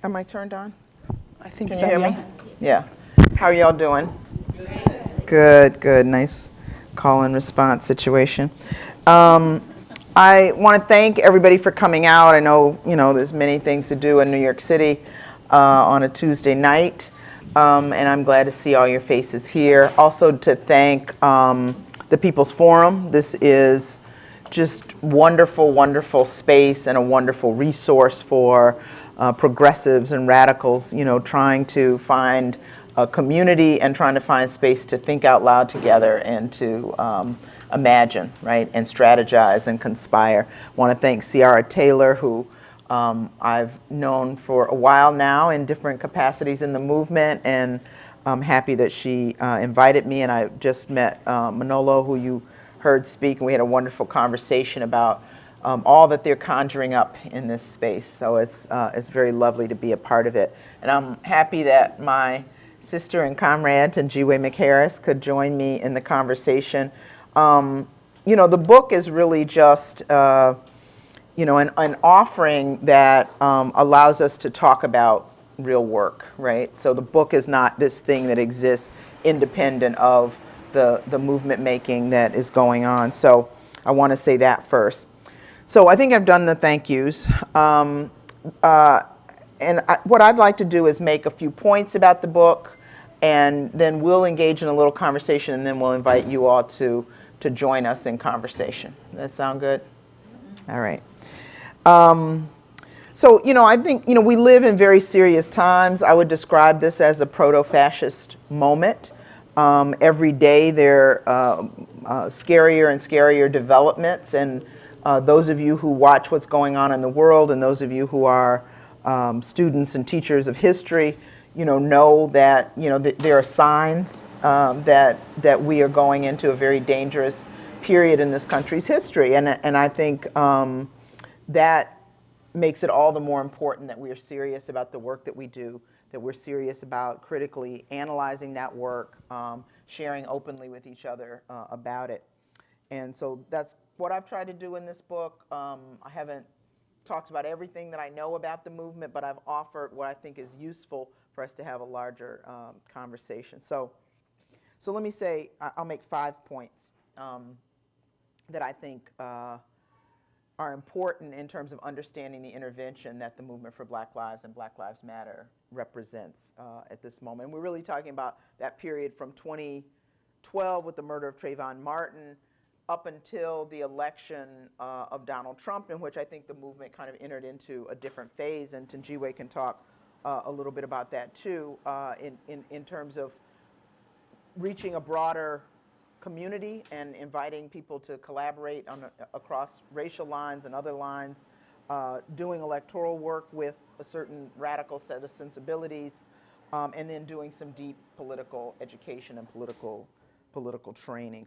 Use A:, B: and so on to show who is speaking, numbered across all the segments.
A: Am I turned on?
B: I think
A: Can
B: so,
A: you hear
B: yeah.
A: me? Yeah. How are y'all doing? Good, good. Nice call and response situation. I want to thank everybody for coming out. I know, there's many things to do in New York City on a Tuesday night, and I'm glad to see all your faces here. Also to thank the People's Forum. This is just wonderful, wonderful space and a wonderful resource for progressives and radicals, trying to find a community and trying to find space to think out loud together and to imagine, right, and strategize and conspire. I want to thank Ciara Taylor, who I've known for a while now in different capacities in the movement, and I'm happy that she invited me. And I just met Manolo, who you heard speak, and we had a wonderful conversation about all that they're conjuring up in this space. So it's very lovely to be a part of it. And I'm happy that my sister and comrade, Thenjiwe McHarris, could join me in the conversation. The book is really just an offering that allows us to talk about real work, right? So the book is not this thing that exists independent of the movement making that is going on. So I want to say that first. So I think I've done the thank yous. What I'd like to do is make a few points about the book, and then we'll engage in a little conversation, and then we'll invite you all to join us in conversation. Does that sound good? All right. So, I think, we live in very serious times. I would describe this as a proto-fascist moment. Every day there are scarier and scarier developments, and those of you who watch what's going on in the world, and those of you who are students and teachers of history, know that, there are signs that we are going into a very dangerous period in this country's history. And I think that makes it all the more important that we are serious about the work that we do, that we're serious about critically analyzing that work, sharing openly with each other about it. And so that's what I've tried to do in this book. I haven't talked about everything that I know about the movement, but I've offered what I think is useful for us to have a larger conversation. So let me say, I'll make 5 points that I think are important in terms of understanding the intervention that the movement for Black Lives and Black Lives Matter represents at this moment. And we're really talking about that period from 2012 with the murder of Trayvon Martin up until the election of Donald Trump, in which I think the movement kind of entered into a different phase. And Thenjiwe can talk a little bit about that too, in terms of reaching a broader community and inviting people to collaborate across racial lines and other lines, doing electoral work with a certain radical set of sensibilities, and then doing some deep political education and political training.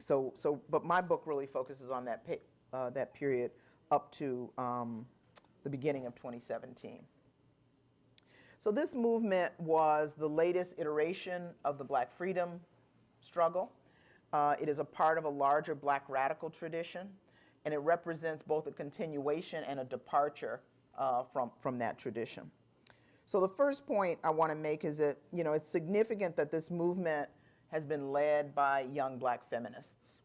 A: But my book really focuses on that period up to the beginning of 2017. So this movement was the latest iteration of the Black freedom struggle. It is a part of a larger Black radical tradition, and it represents both a continuation and a departure from that tradition. So the first point I want to make is that, it's significant that this movement has been led by young Black feminists.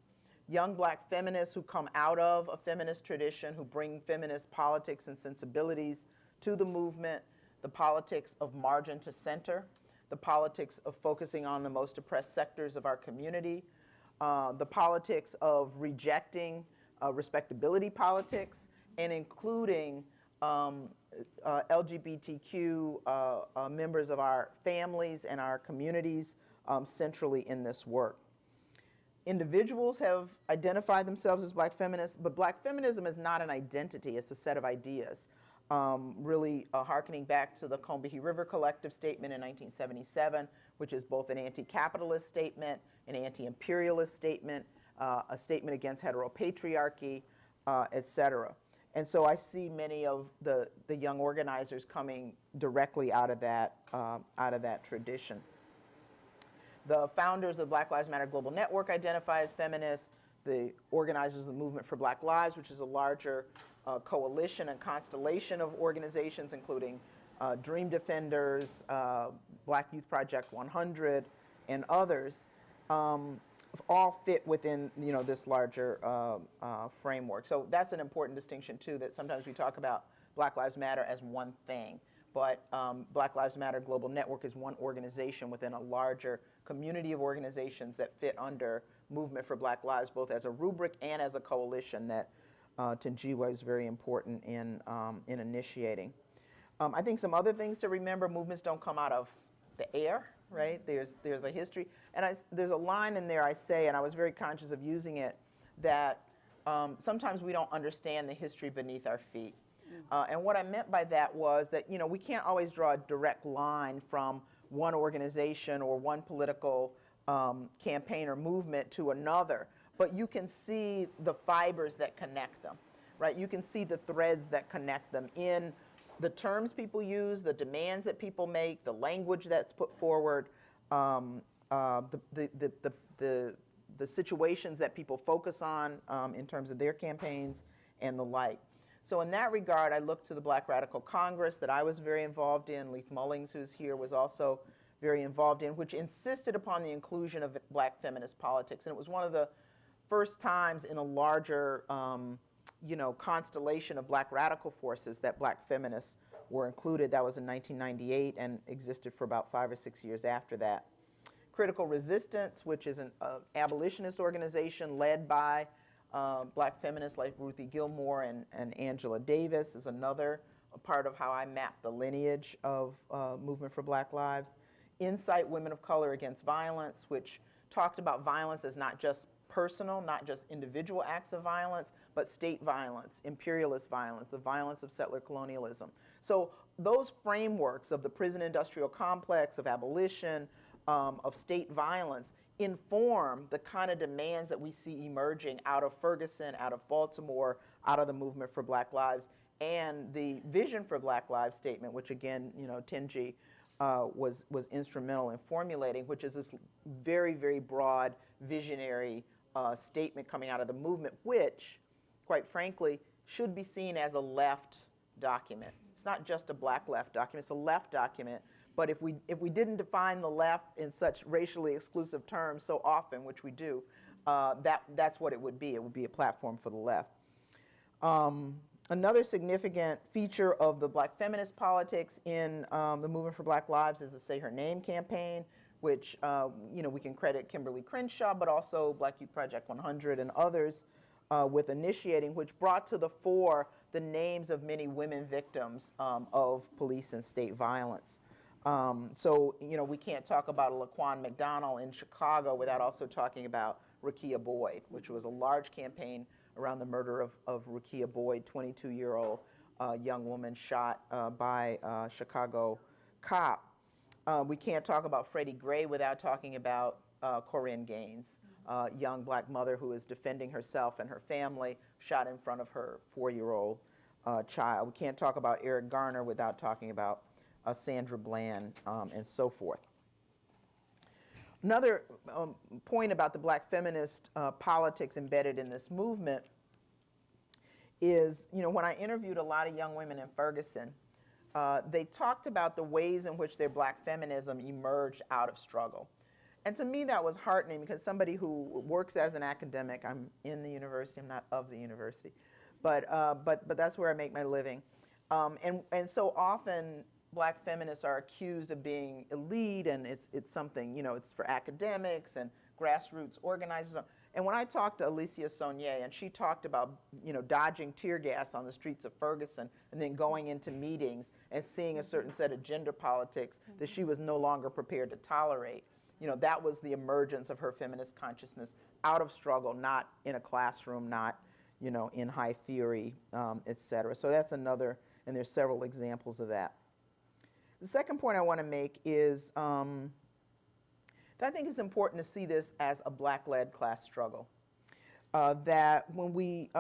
A: Young Black feminists who come out of a feminist tradition, who bring feminist politics and sensibilities to the movement, the politics of margin to center, the politics of focusing on the most oppressed sectors of our community, the politics of rejecting respectability politics, and including LGBTQ members of our families and our communities centrally in this work. Individuals have identified themselves as Black feminists, but Black feminism is not an identity, it's a set of ideas. Really hearkening back to the Combahee River Collective statement in 1977, which is both an anti-capitalist statement, an anti-imperialist statement, a statement against heteropatriarchy, et cetera. And so I see many of the young organizers coming directly out of that tradition. The founders of Black Lives Matter Global Network identify as feminists. The organizers of the Movement for Black Lives, which is a larger coalition and constellation of organizations, including Dream Defenders, Black Youth Project 100, and others, all fit within this larger framework. So that's an important distinction too, that sometimes we talk about Black Lives Matter as one thing, but Black Lives Matter Global Network is one organization within a larger community of organizations that fit under Movement for Black Lives, both as a rubric and as a coalition that Thenjiwe is very important in initiating. I think some other things to remember: movements don't come out of the air, right? There's a history, and there's a line in there I say, and I was very conscious of using it, that sometimes we don't understand the history beneath our feet. And what I meant by that was that we can't always draw a direct line from one organization or one political campaign or movement to another, but you can see the fibers that connect them, right? You can see the threads that connect them in the terms people use, the demands that people make, the language that's put forward, the situations that people focus on in terms of their campaigns and the like. So in that regard, I look to the Black Radical Congress that I was very involved in. Leith Mullings, who's here, was also very involved in, which insisted upon the inclusion of Black feminist politics. And it was one of the first times in a larger constellation of Black radical forces that Black feminists were included. That was in 1998 and existed for about 5 or 6 years after that. Critical Resistance, which is an abolitionist organization led by Black feminists like Ruthie Gilmore and Angela Davis, is another part of how I map the lineage of Movement for Black Lives. Insight Women of Color Against Violence, which talked about violence as not just personal, not just individual acts of violence, but state violence, imperialist violence, the violence of settler colonialism. So those frameworks of the prison industrial complex, of abolition, of state violence, inform the kind of demands that we see emerging out of Ferguson, out of Baltimore, out of the Movement for Black Lives, and the Vision for Black Lives statement, which again, Thenjiwe was instrumental in formulating, which is this very, very broad, visionary statement coming out of the movement, which, quite frankly, should be seen as a left document. It's not just a Black left document, it's a left document. But if we didn't define the left in such racially exclusive terms so often, which we do, that's what it would be. It would be a platform for the left. Another significant feature of the Black feminist politics in the Movement for Black Lives is the Say Her Name campaign, which we can credit Kimberly Crenshaw, but also Black Youth Project 100 and others with initiating, which brought to the fore the names of many women victims of police and state violence. So we can't talk about a Laquan McDonald in Chicago without also talking about Rekia Boyd, which was a large campaign around the murder of Rekia Boyd, 22-year-old young woman shot by a Chicago cop. We can't talk about Freddie Gray without talking about Corinne Gaines, a young Black mother who is defending herself and her family, shot in front of her 4-year-old child. We can't talk about Eric Garner without talking about Sandra Bland, and so forth. Another point about the Black feminist politics embedded in this movement is, when I interviewed a lot of young women in Ferguson, they talked about the ways in which their Black feminism emerged out of struggle. And to me, that was heartening, because somebody who works as an academic, I'm in the university, I'm not of the university, but that's where I make my living. And so often, Black feminists are accused of being elite, and it's something, it's for academics and grassroots organizers. And when I talked to Alicia Saunier, and she talked about, dodging tear gas on the streets of Ferguson and then going into meetings and seeing a certain set of gender politics that she was no longer prepared to tolerate, that was the emergence of her feminist consciousness out of struggle, not in a classroom, not, in high theory, et cetera. So that's another, and there's several examples of that. The second point I want to make is that I think it's important to see this as a Black-led class struggle. That when we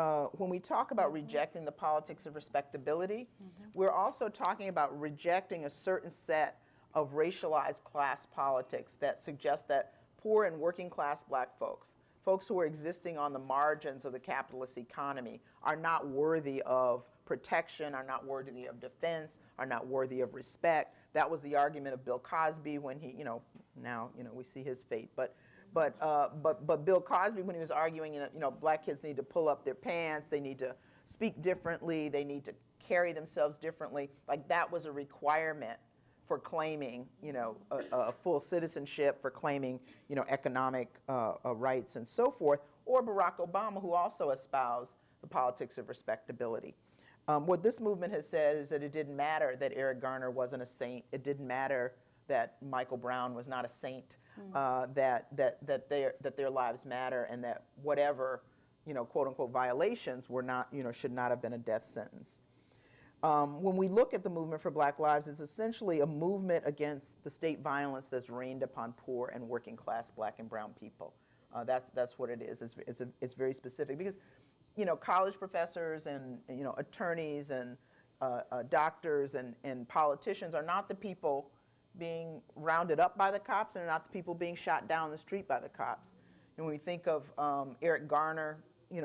A: talk about rejecting the politics of respectability, we're also talking about rejecting a certain set of racialized class politics that suggest that poor and working class Black folks who are existing on the margins of the capitalist economy, are not worthy of protection, are not worthy of defense, are not worthy of respect. That was the argument of Bill Cosby when he, now, we see his fate. But Bill Cosby, when he was arguing, black kids need to pull up their pants, they need to speak differently, they need to carry themselves differently, like that was a requirement for claiming, a full citizenship, for claiming, economic rights and so forth, or Barack Obama, who also espoused the politics of respectability. What this movement has said is that it didn't matter that Eric Garner wasn't a saint. It didn't matter that Michael Brown was not a saint. That their lives matter, and that whatever, quote unquote violations were not, should not have been a death sentence. When we look at the movement for Black Lives, it's essentially a movement against the state violence that's rained upon poor and working class Black and brown people. That's what it is. It's very specific because, college professors and attorneys and doctors and politicians are not the people being rounded up by the cops, and are not the people being shot down the street by the cops. And when we think of Eric Garner,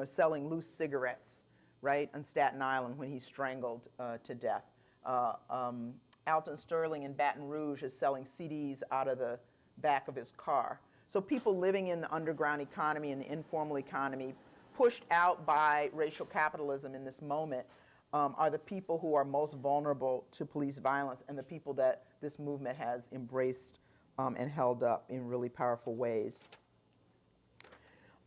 A: selling loose cigarettes, right, on Staten Island when he's strangled to death. Alton Sterling in Baton Rouge is selling CDs out of the back of his car. So people living in the underground economy and the informal economy, pushed out by racial capitalism in this moment, are the people who are most vulnerable to police violence, and the people that this movement has embraced and held up in really powerful ways.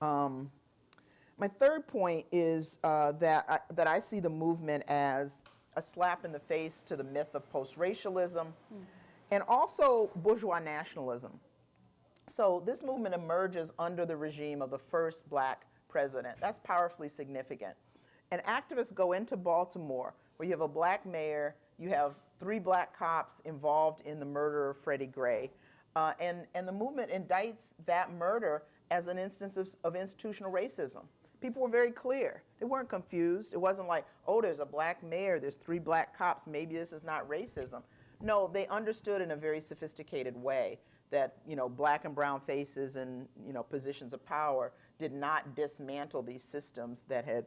A: My third point is that I see the movement as a slap in the face to the myth of post-racialism and also bourgeois nationalism. So this movement emerges under the regime of the first Black president. That's powerfully significant. And activists go into Baltimore, where you have a Black mayor, you have 3 Black cops involved in the murder of Freddie Gray, and the movement indicts that murder as an instance of institutional racism. People were very clear. They weren't confused. It wasn't like, oh, there's a Black mayor, there's 3 Black cops, maybe this is not racism. No, they understood in a very sophisticated way that, Black and brown faces and, positions of power did not dismantle these systems that had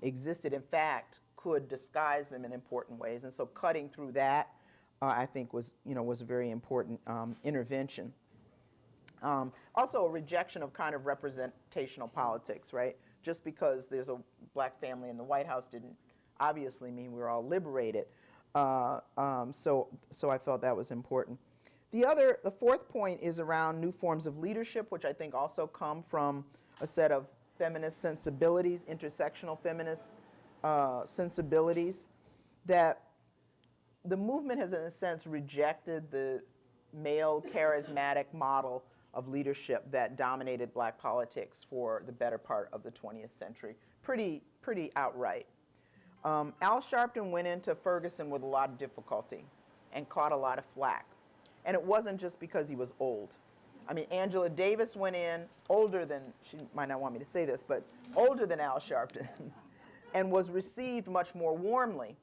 A: existed. In fact, could disguise them in important ways. And so cutting through that, I think was a very important intervention. Also a rejection of kind of representational politics, right? Just because there's a Black family in the White House didn't obviously mean we were all liberated. So I felt that was important. The fourth point is around new forms of leadership, which I think also come from a set of feminist sensibilities, intersectional feminist sensibilities, that the movement has in a sense rejected the male charismatic model of leadership that dominated Black politics for the better part of the 20th century, pretty outright. Al Sharpton went into Ferguson with a lot of difficulty and caught a lot of flack. And it wasn't just because he was old. I mean, Angela Davis went in, older than, she might not want me to say this, but older than Al Sharpton, and was received much more warmly.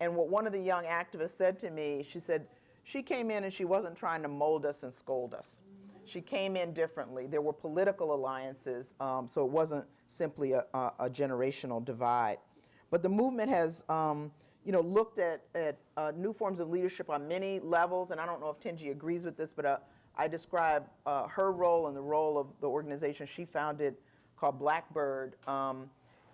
A: And what one of the young activists said to me, she said, she came in and she wasn't trying to mold us and scold us. She came in differently. There were political alliances, so it wasn't simply a generational divide. But the movement has looked at new forms of leadership on many levels, and I don't know if Thenjiwe agrees with this, but I describe her role and the role of the organization she founded called Blackbird,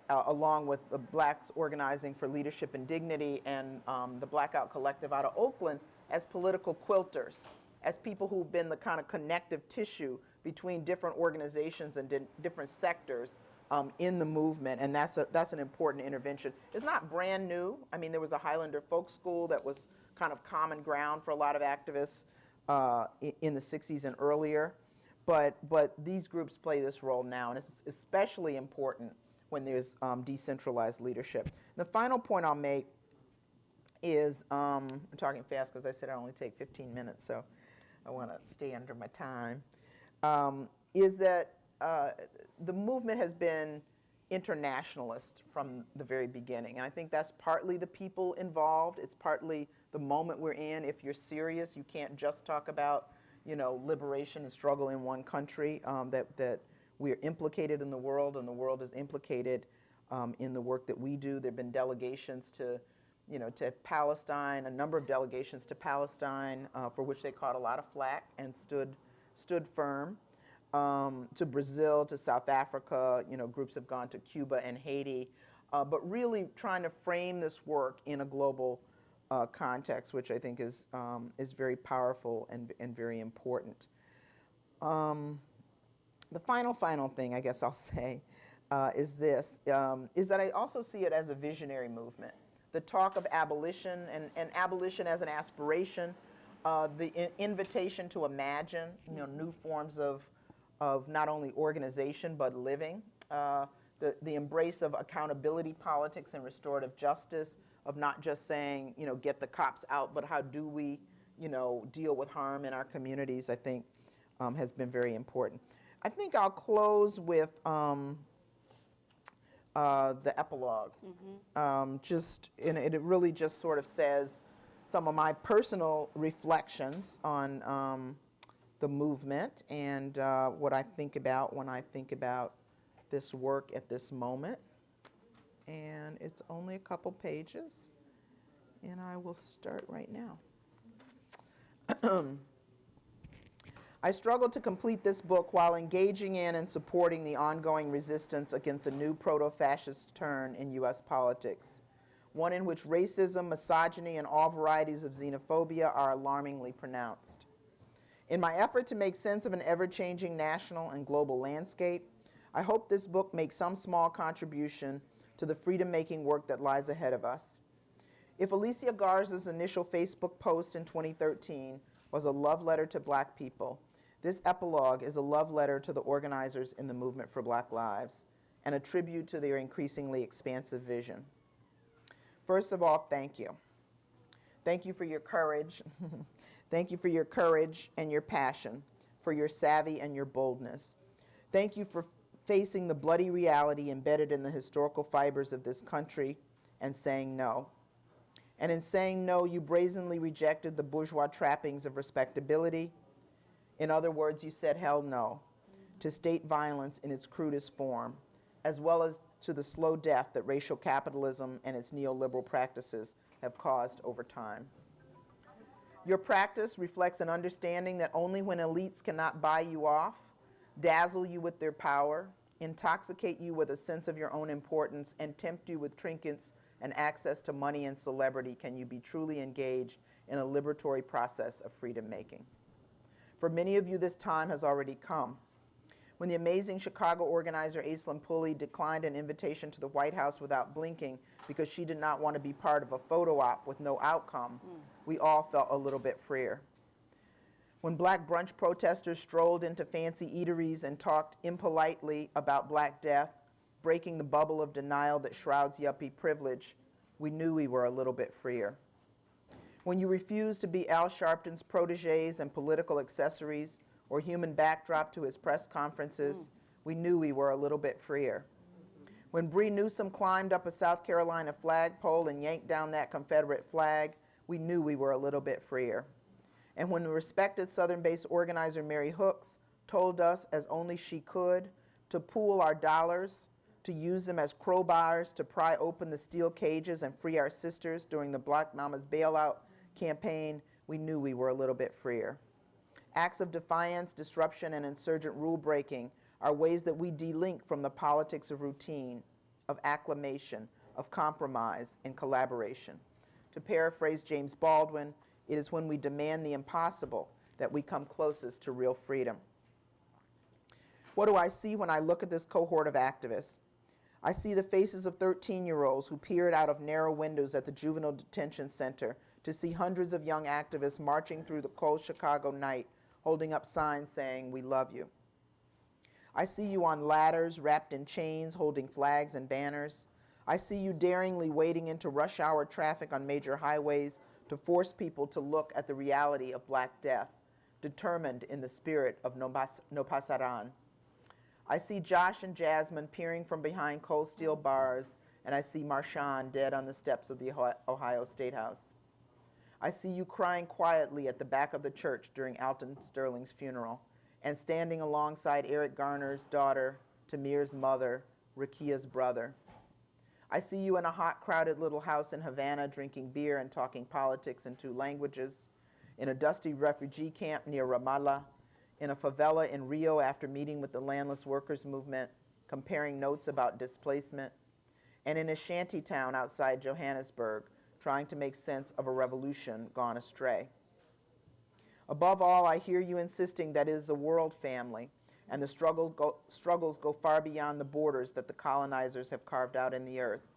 A: along with the Blacks Organizing for Leadership and Dignity and the Blackout Collective out of Oakland, as political quilters, as people who've been the kind of connective tissue between different organizations and different sectors in the movement, and that's an important intervention. It's not brand new. I mean, there was a Highlander folk school that was kind of common ground for a lot of activists in the 60s and earlier, but these groups play this role now, and it's especially important when there's decentralized leadership. The final point I'll make is, I'm talking fast because I said I only take 15 minutes, so I want to stay under my time, is that the movement has been internationalist from the very beginning. And I think that's partly the people involved. It's partly the moment we're in. If you're serious, you can't just talk about, liberation and struggle in one country, that we're implicated in the world and the world is implicated in the work that we do. There have been delegations to Palestine, a number of delegations to Palestine, for which they caught a lot of flack and stood firm. To Brazil, to South Africa, groups have gone to Cuba and Haiti, but really trying to frame this work in a global context, which I think is very powerful and very important. The final thing I guess I'll say is this, is that I also see it as a visionary movement. The talk of abolition and abolition as an aspiration, the invitation to imagine new forms of not only organization but living, the embrace of accountability politics and restorative justice, of not just saying, get the cops out, but how do we, deal with harm in our communities, I think has been very important. I think I'll close with the epilogue. Mm-hmm. It really just sort of says some of my personal reflections on the movement and what I think about when I think about this work at this moment. And it's only a couple pages, and I will start right now. I struggled to complete this book while engaging in and supporting the ongoing resistance against a new proto-fascist turn in U.S. politics, one in which racism, misogyny, and all varieties of xenophobia are alarmingly pronounced. In my effort to make sense of an ever-changing national and global landscape, I hope this book makes some small contribution to the freedom-making work that lies ahead of us. If Alicia Garza's initial Facebook post in 2013 was a love letter to Black people, this epilogue is a love letter to the organizers in the movement for Black lives and a tribute to their increasingly expansive vision. First of all, thank you. Thank you for your courage. Thank you for your courage and your passion, for your savvy and your boldness. Thank you for facing the bloody reality embedded in the historical fibers of this country and saying no. And in saying no, you brazenly rejected the bourgeois trappings of respectability. In other words, you said hell no to state violence in its crudest form, as well as to the slow death that racial capitalism and its neoliberal practices have caused over time. Your practice reflects an understanding that only when elites cannot buy you off, dazzle you with their power, intoxicate you with a sense of your own importance, and tempt you with trinkets and access to money and celebrity can you be truly engaged in a liberatory process of freedom-making. For many of you, this time has already come. When the amazing Chicago organizer Aislinn Pulley declined an invitation to the White House without blinking because she did not want to be part of a photo op with no outcome, we all felt a little bit freer. When Black brunch protesters strolled into fancy eateries and talked impolitely about Black death, breaking the bubble of denial that shrouds yuppie privilege, we knew we were a little bit freer. When you refused to be Al Sharpton's protégés and political accessories or human backdrop to his press conferences, we knew we were a little bit freer. When Bree Newsom climbed up a South Carolina flagpole and yanked down that Confederate flag, we knew we were a little bit freer. And when the respected Southern-based organizer Mary Hooks told us, as only she could, to pool our dollars, to use them as crowbars to pry open the steel cages and free our sisters during the Black Mamas bailout campaign, we knew we were a little bit freer. Acts of defiance, disruption, and insurgent rule-breaking are ways that we delink from the politics of routine, of acclamation, of compromise, and collaboration. To paraphrase James Baldwin, it is when we demand the impossible that we come closest to real freedom. What do I see when I look at this cohort of activists? I see the faces of 13-year-olds who peered out of narrow windows at the juvenile detention center to see hundreds of young activists marching through the cold Chicago night, holding up signs saying, "We love you." I see you on ladders, wrapped in chains, holding flags and banners. I see you daringly wading into rush hour traffic on major highways to force people to look at the reality of Black death, determined in the spirit of no pasaran. I see Josh and Jasmine peering from behind cold steel bars, and I see Marshawn dead on the steps of the Ohio State House. I see you crying quietly at the back of the church during Alton Sterling's funeral, and standing alongside Eric Garner's daughter, Tamir's mother, Rekia's brother. I see you in a hot, crowded little house in Havana drinking beer and talking politics in 2 languages, in a dusty refugee camp near Ramallah, in a favela in Rio after meeting with the landless workers movement, comparing notes about displacement, and in a shanty town outside Johannesburg, trying to make sense of a revolution gone astray. Above all, I hear you insisting that it is a world family, and the struggles go far beyond the borders that the colonizers have carved out in the earth.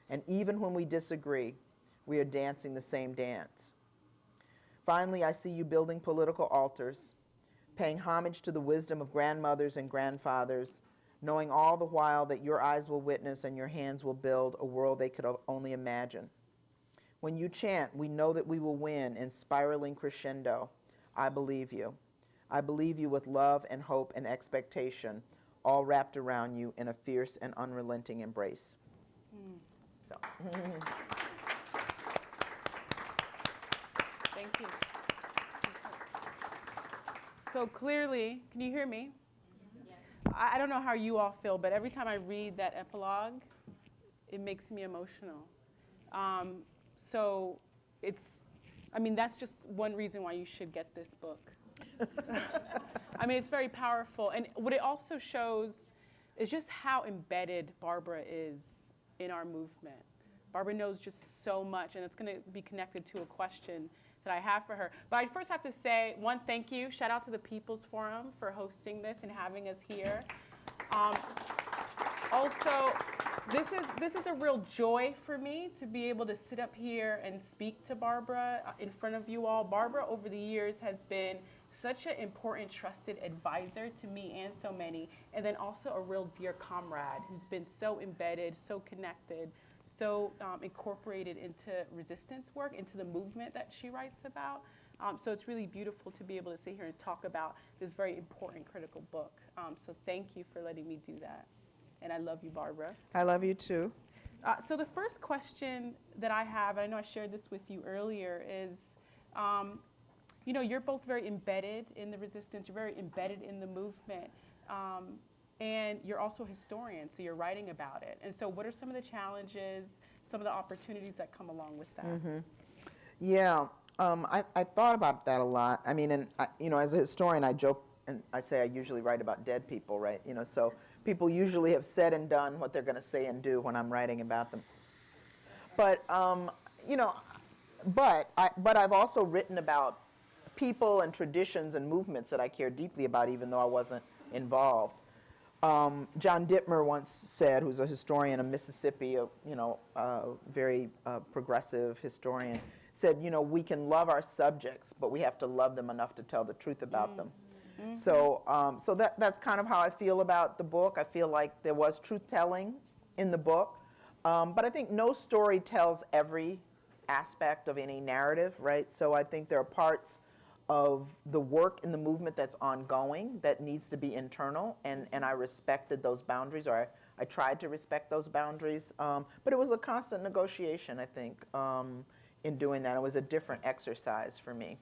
A: And even when we disagree, we are dancing the same dance. Finally, I see you building political altars, paying homage to the wisdom of grandmothers and grandfathers, knowing all the while that your eyes will witness and your hands will build a world they could only imagine. When you chant, we know that we will win in spiraling crescendo. I believe you. I believe you with love and hope and expectation, all wrapped around you in a fierce and unrelenting embrace. So.
B: Thank you. So clearly, can you hear me? Yes. I don't know how you all feel, but every time I read that epilogue, it makes me emotional. So that's just one reason why you should get this book. It's very powerful. And what it also shows is just how embedded Barbara is in our movement. Barbara knows just so much, and it's going to be connected to a question that I have for her. But I first have to say, one, thank you. Shout out to the People's Forum for hosting this and having us here. Also, this is a real joy for me to be able to sit up here and speak to Barbara in front of you all. Barbara, over the years, has been such an important, trusted advisor to me and so many, and then also a real dear comrade who's been so embedded, so connected, so incorporated into resistance work, into the movement that she writes about. So it's really beautiful to be able to sit here and talk about this very important, critical book. So thank you for letting me do that. And I love you, Barbara.
A: I love you too.
B: So the first question that I have, I know I shared this with you earlier, is, you're both very embedded in the resistance, you're very embedded in the movement, and you're also a historian, so you're writing about it. And so what are some of the challenges, some of the opportunities that come along with that?
A: Mm-hmm. Yeah, I thought about that a lot. As a historian, I joke and I say I usually write about dead people, right? So people usually have said and done what they're going to say and do when I'm writing about them. But but I've also written about people and traditions and movements that I care deeply about, even though I wasn't involved. John Dittmer once said, who's a historian of Mississippi, a very progressive historian, said, we can love our subjects, but we have to love them enough to tell the truth about them. Mm-hmm. So that's kind of how I feel about the book. I feel like there was truth-telling in the book, but I think no story tells every aspect of any narrative, right? So I think there are parts of the work in the movement that's ongoing that needs to be internal, and I respected those boundaries, or I tried to respect those boundaries, but it was a constant negotiation, I think, in doing that. It was a different exercise for me.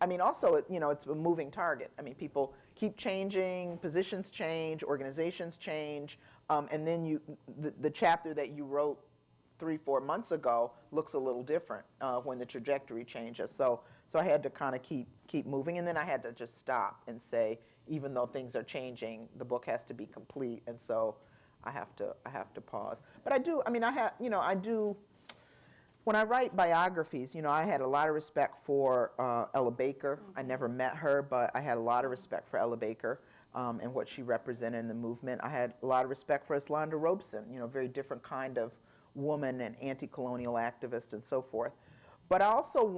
A: Mm-hmm. Also, it's a moving target. People keep changing, positions change, organizations change, and then the chapter that you wrote 3-4 months ago looks a little different when the trajectory changes. So I had to kind of keep moving, and then I had to just stop and say, even though things are changing, the book has to be complete, and so I have to pause. But I do. I do. When I write biographies, I had a lot of respect for Ella Baker. Mm-hmm. I never met her, but I had a lot of respect for Ella Baker and what she represented in the movement. I had a lot of respect for Islanda Robeson, very different kind of woman and anti-colonial activist and so forth. But I also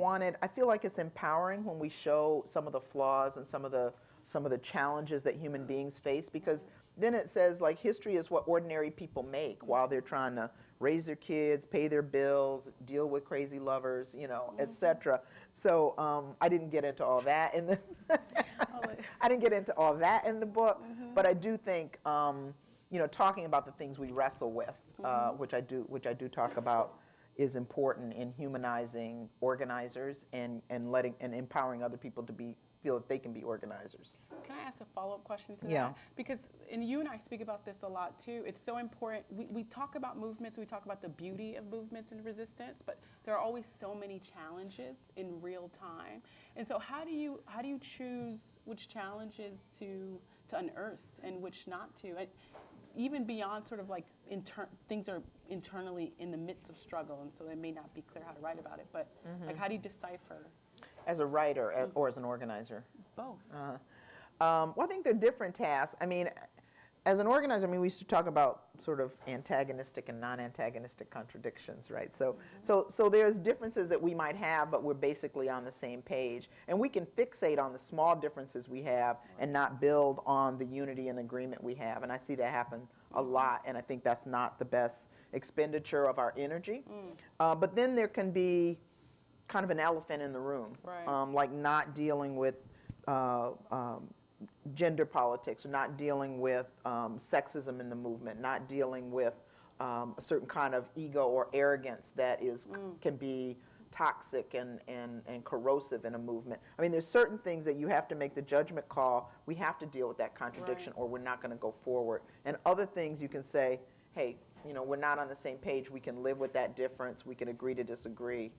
A: I feel like it's empowering when we show some of the flaws and some of the challenges that human beings face, because then it says, like, history is what ordinary people make while they're trying to raise their kids, pay their bills, deal with crazy lovers, etc. So I didn't get into all that in the book, but I do think talking about the things we wrestle with, which I do talk about is important in humanizing organizers and empowering other people to feel that they can be organizers.
B: Can I ask a follow-up question to
A: Yeah.
B: that? Because, and you and I speak about this a lot too, it's so important. We talk about movements, we talk about the beauty of movements and resistance, but there are always so many challenges in real time. And so how do you choose which challenges to unearth and which not to? And even beyond sort of like things are internally in the midst of struggle, and so it may not be clear how to write about it, but like how do you decipher?
A: As a writer or as an organizer?
B: Both.
A: Well, I think they're different tasks. I mean, as an organizer, we used to talk about sort of antagonistic and non-antagonistic contradictions, right? So there's differences that we might have, but we're basically on the same page. And we can fixate on the small differences we have and not build on the unity and agreement we have. And I see that happen a lot, and I think that's not the best expenditure of our energy. But then there can be kind of an elephant in the room,
B: right.
A: Like not dealing with gender politics, or not dealing with sexism in the movement, not dealing with a certain kind of ego or arrogance that can be toxic and corrosive in a movement. I mean, there's certain things that you have to make the judgment call. We have to deal with that contradiction,
B: right.
A: or we're not going to go forward. And other things you can say, hey, we're not on the same page. We can live with that difference. We can agree to disagree.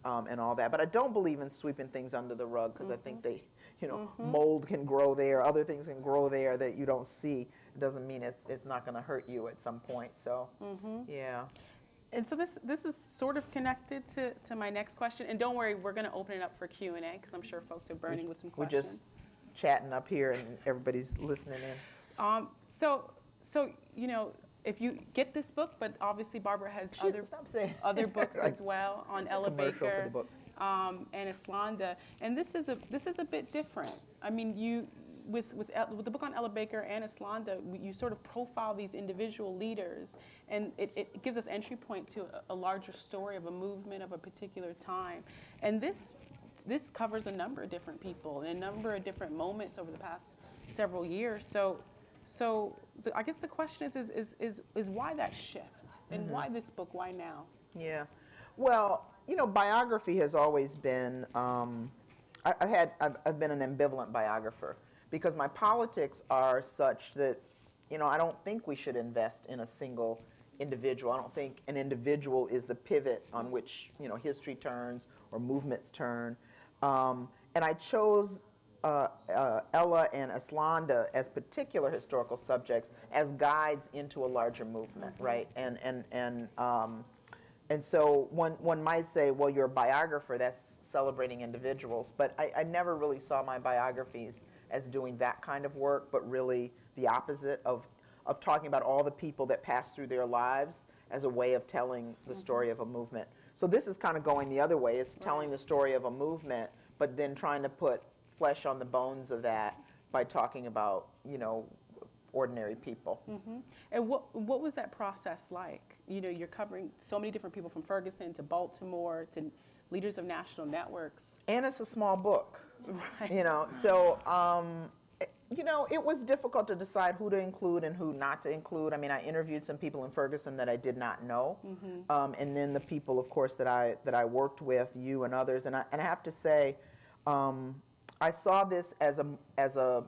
A: And all that. But I don't believe in sweeping things under the rug, because I think they, mold can grow there, other things can grow there that you don't see. It doesn't mean it's not going to hurt you at some point. So, yeah.
B: And so this is sort of connected to my next question. And don't worry, we're going to open it up for Q&A, because I'm sure folks are burning with some questions.
A: We're just chatting up here and everybody's listening in.
B: So if you get this book, but obviously Barbara has other books as well on Ella Baker and Islanda, and this is a bit different. I mean, with the book on Ella Baker and Islanda, you sort of profile these individual leaders, and it gives us entry point to a larger story of a movement of a particular time, and this covers a number of different people and a number of different moments over the past several years. So I guess the question is why that shift, and why this book? Why now?
A: Yeah, well, biography has always been. I've been an ambivalent biographer, because my politics are such that, I don't think we should invest in a single individual. I don't think an individual is the pivot on which history turns or movements turn, and I chose Ella and Islanda as particular historical subjects as guides into a larger movement, right? And so one might say, well, you're a biographer, that's celebrating individuals, but I never really saw my biographies as doing that kind of work, but really the opposite of talking about all the people that passed through their lives as a way of telling the story of a movement. So this is kind of going the other way. It's telling the story of a movement, but then trying to put flesh on the bones of that by talking about, ordinary people.
B: And what was that process like? You're covering so many different people, from Ferguson to Baltimore to leaders of national networks.
A: And it's a small book,
B: right?
A: So, it was difficult to decide who to include and who not to include. I mean, I interviewed some people in Ferguson that I did not know, and then the people, of course, that I worked with, you and others. And I have to say, I saw this as a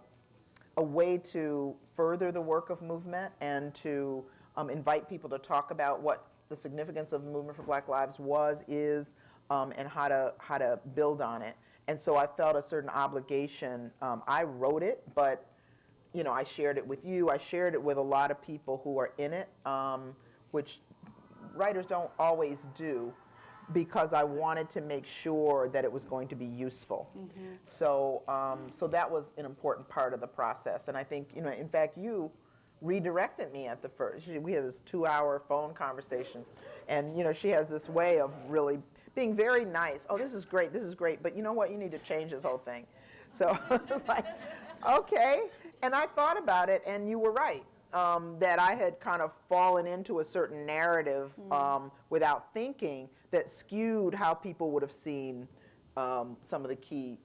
A: way to further the work of movement and to invite people to talk about what the significance of the movement for Black Lives is, and how to build on it. And so I felt a certain obligation. I wrote it, but I shared it with you. I shared it with a lot of people who are in it, which writers don't always do, because I wanted to make sure that it was going to be useful. So that was an important part of the process. And I think, in fact, you redirected me at the first. We had this 2-hour phone conversation, and she has this way of really being very nice. Oh, this is great, but you know what? You need to change this whole thing. So it's like, okay. And I thought about it, and you were right. That I had kind of fallen into a certain narrative without thinking, that skewed how people would have seen some of the key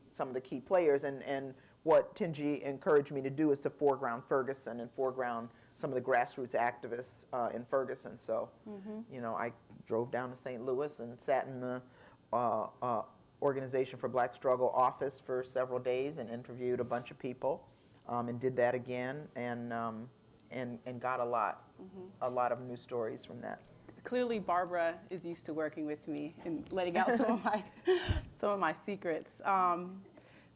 A: players. And what Thenjiwe encouraged me to do is to foreground Ferguson and foreground some of the grassroots activists in Ferguson. So, I drove down to St. Louis and sat in the Organization for Black Struggle office for several days and interviewed a bunch of people, and did that again, and got a lot of new stories from that.
B: Clearly, Barbara is used to working with me and letting out some of my secrets.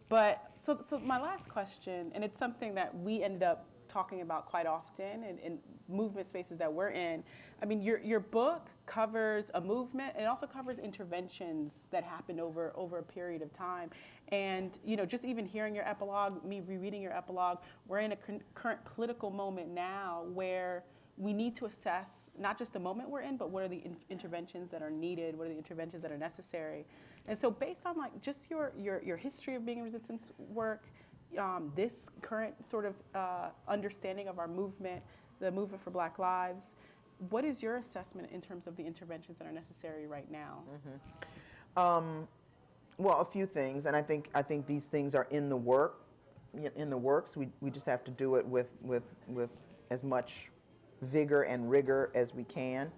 B: But so my last question, and it's something that we ended up talking about quite often in movement spaces that we're in. I mean, your book covers a movement. It also covers interventions that happened over a period of time. And, you know, just even hearing your epilogue, me rereading your epilogue, we're in a current political moment now where we need to assess not just the moment we're in, but what are the interventions that are needed, what are the interventions that are necessary. And so based on like just your history of being in resistance work, this current sort of understanding of our movement, the movement for Black lives, what is your assessment in terms of the interventions that are necessary right now?
A: Well, a few things, and I think these things are in the works. We just have to do it with as much vigor and rigor as we can.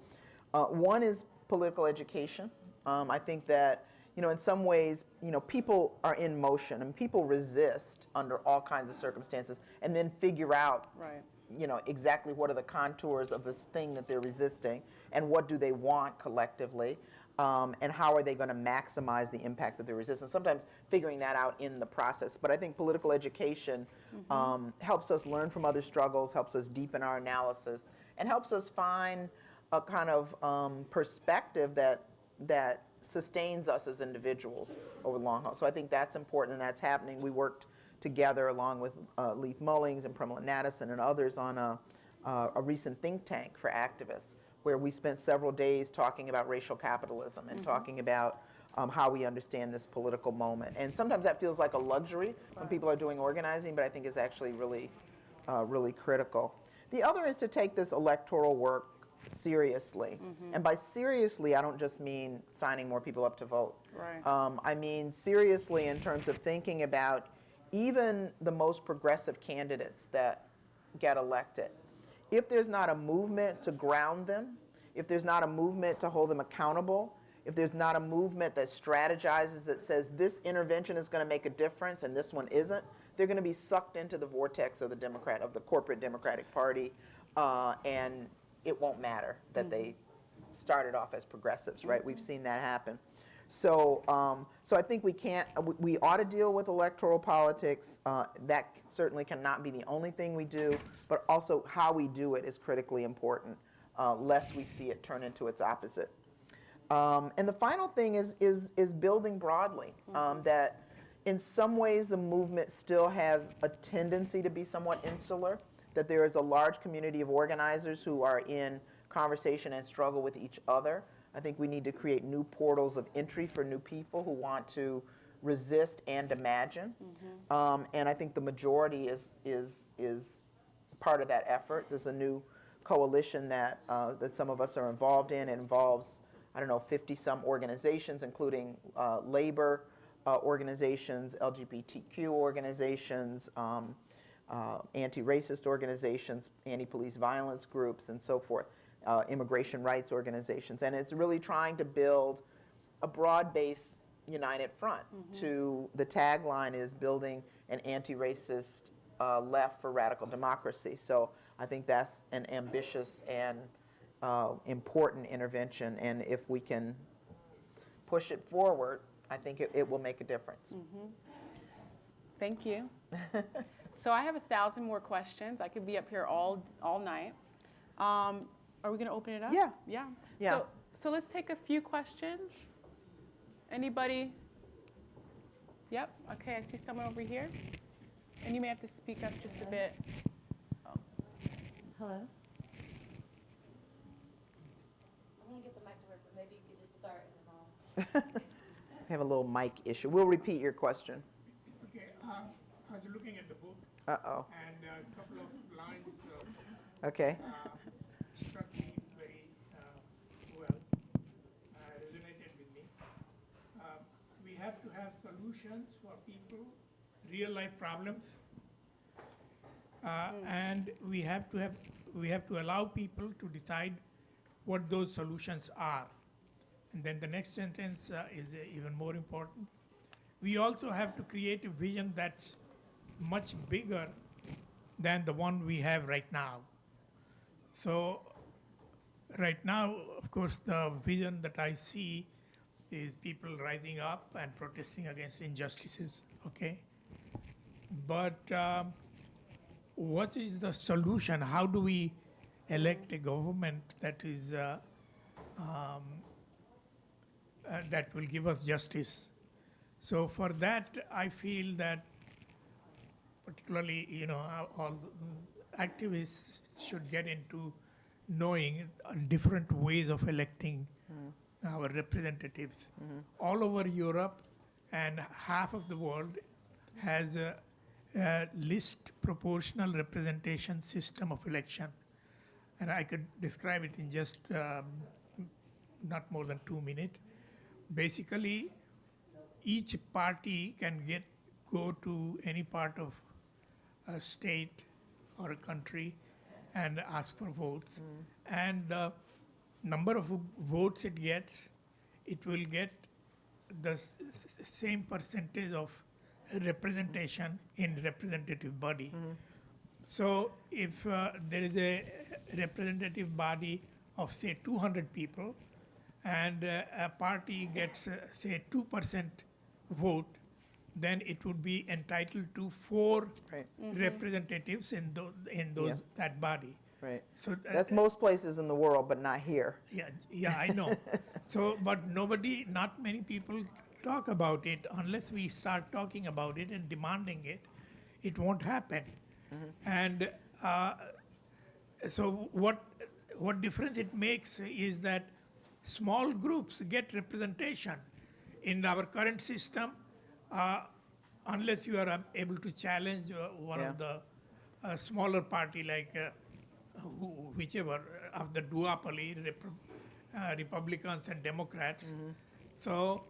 A: One is political education. I think that, you know, in some ways, you know, people are in motion and people resist under all kinds of circumstances and then figure out,
B: Right.
A: you know, exactly what are the contours of this thing that they're resisting and what do they want collectively, and how are they going to maximize the impact of their resistance. Sometimes figuring that out in the process. But I think political education helps us learn from other struggles, helps us deepen our analysis, and helps us find a kind of perspective that sustains us as individuals over the long haul. So I think that's important, and that's happening. We worked together along with Leith Mullings and Premilla Nadasen and others on a recent think tank for activists, where we spent several days talking about racial capitalism and talking about how we understand this political moment. And sometimes that feels like a luxury when people are doing organizing, but I think it's actually really, really critical. The other is to take this electoral work seriously. And by seriously, I don't just mean signing more people up to vote.
B: Right.
A: I mean seriously in terms of thinking about even the most progressive candidates that get elected. If there's not a movement to ground them, if there's not a movement to hold them accountable, if there's not a movement that strategizes, that says this intervention is going to make a difference and this one isn't, they're going to be sucked into the vortex of the corporate Democratic Party, and it won't matter that they started off as progressives, right? We've seen that happen. So I think we ought to deal with electoral politics. That certainly cannot be the only thing we do, but also how we do it is critically important, lest we see it turn into its opposite. And the final thing is building broadly, that in some ways the movement still has a tendency to be somewhat insular, that there is a large community of organizers who are in conversation and struggle with each other. I think we need to create new portals of entry for new people who want to resist and imagine. And I think the majority is part of that effort. There's a new coalition that some of us are involved in. It involves, 50-some organizations, including labor organizations, LGBTQ organizations, anti-racist organizations, anti-police violence groups, and so forth. Immigration rights organizations, and it's really trying to build a broad-based united front. The tagline is building an anti-racist left for radical democracy. So I think that's an ambitious and important intervention, and if we can push it forward, I think it will make a difference.
B: Thank you. So I have 1,000 more questions. I could be up here all night. Are we going to open it up?
A: Yeah.
B: So let's take a few questions. Anybody? Yep. Okay, I see someone over here. And you may have to speak up just a bit. Oh.
C: Hello? I'm going to get the mic to work, but maybe you could just start and then I'll...
A: We have a little mic issue. We'll repeat your question.
D: Okay, I was looking at the book.
A: Uh-oh.
D: And a couple of lines
A: Okay.
D: struck me very well, resonated with me. We have to have solutions for people, real life problems, and we have to allow people to decide what those solutions are. And then the next sentence is even more important. We also have to create a vision that's much bigger than the one we have right now. So right now, of course, the vision that I see is people rising up and protesting against injustices, okay? But what is the solution? How do we elect a government that is that will give us justice? So for that, I feel that particularly, all activists should get into knowing different ways of electing our representatives. All over Europe and half of the world has a list proportional representation system of election. And I could describe it in just not more than 2 minutes. Basically, each party can go to any part of a state or a country and ask for votes. And the number of votes it gets, it will get the same percentage of representation in representative body. So if there is a representative body of say 200 people and a party gets say 2% vote, then it would be entitled to 4
A: Right.
D: representatives in those that body.
A: Right.
D: So
A: That's most places in the world, but not here.
D: yeah, I know. So, but not many people talk about it. Unless we start talking about it and demanding it, it won't happen. And so what difference it makes is that small groups get representation. In our current system, unless you are able to challenge one of the smaller party like whichever of the duopoly, Republicans and Democrats, so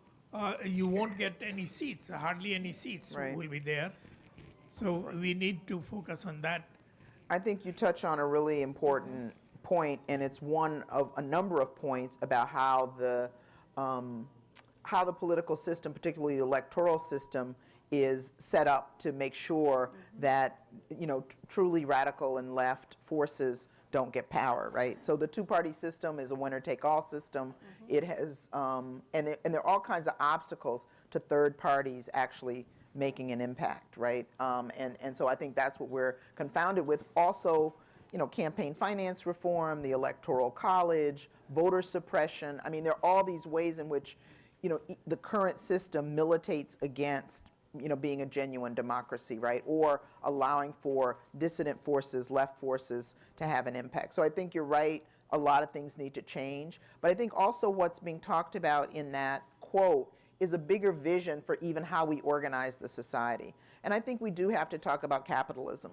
D: you won't get any seats, hardly any seats will be there. So we need to focus on that.
A: I think you touch on a really important point, and it's one of a number of points about how the political system, particularly the electoral system, is set up to make sure that truly radical and left forces don't get power, right? So the two-party system is a winner-take-all system. It has, and there are all kinds of obstacles to third parties actually making an impact, right? And so I think that's what we're confounded with. Also, campaign finance reform, the Electoral College, voter suppression. I mean, there are all these ways in which, the current system militates against, being a genuine democracy, right? Or allowing for dissident forces, left forces to have an impact. So I think you're right. A lot of things need to change. But I think also what's being talked about in that quote is a bigger vision for even how we organize the society. And I think we do have to talk about capitalism.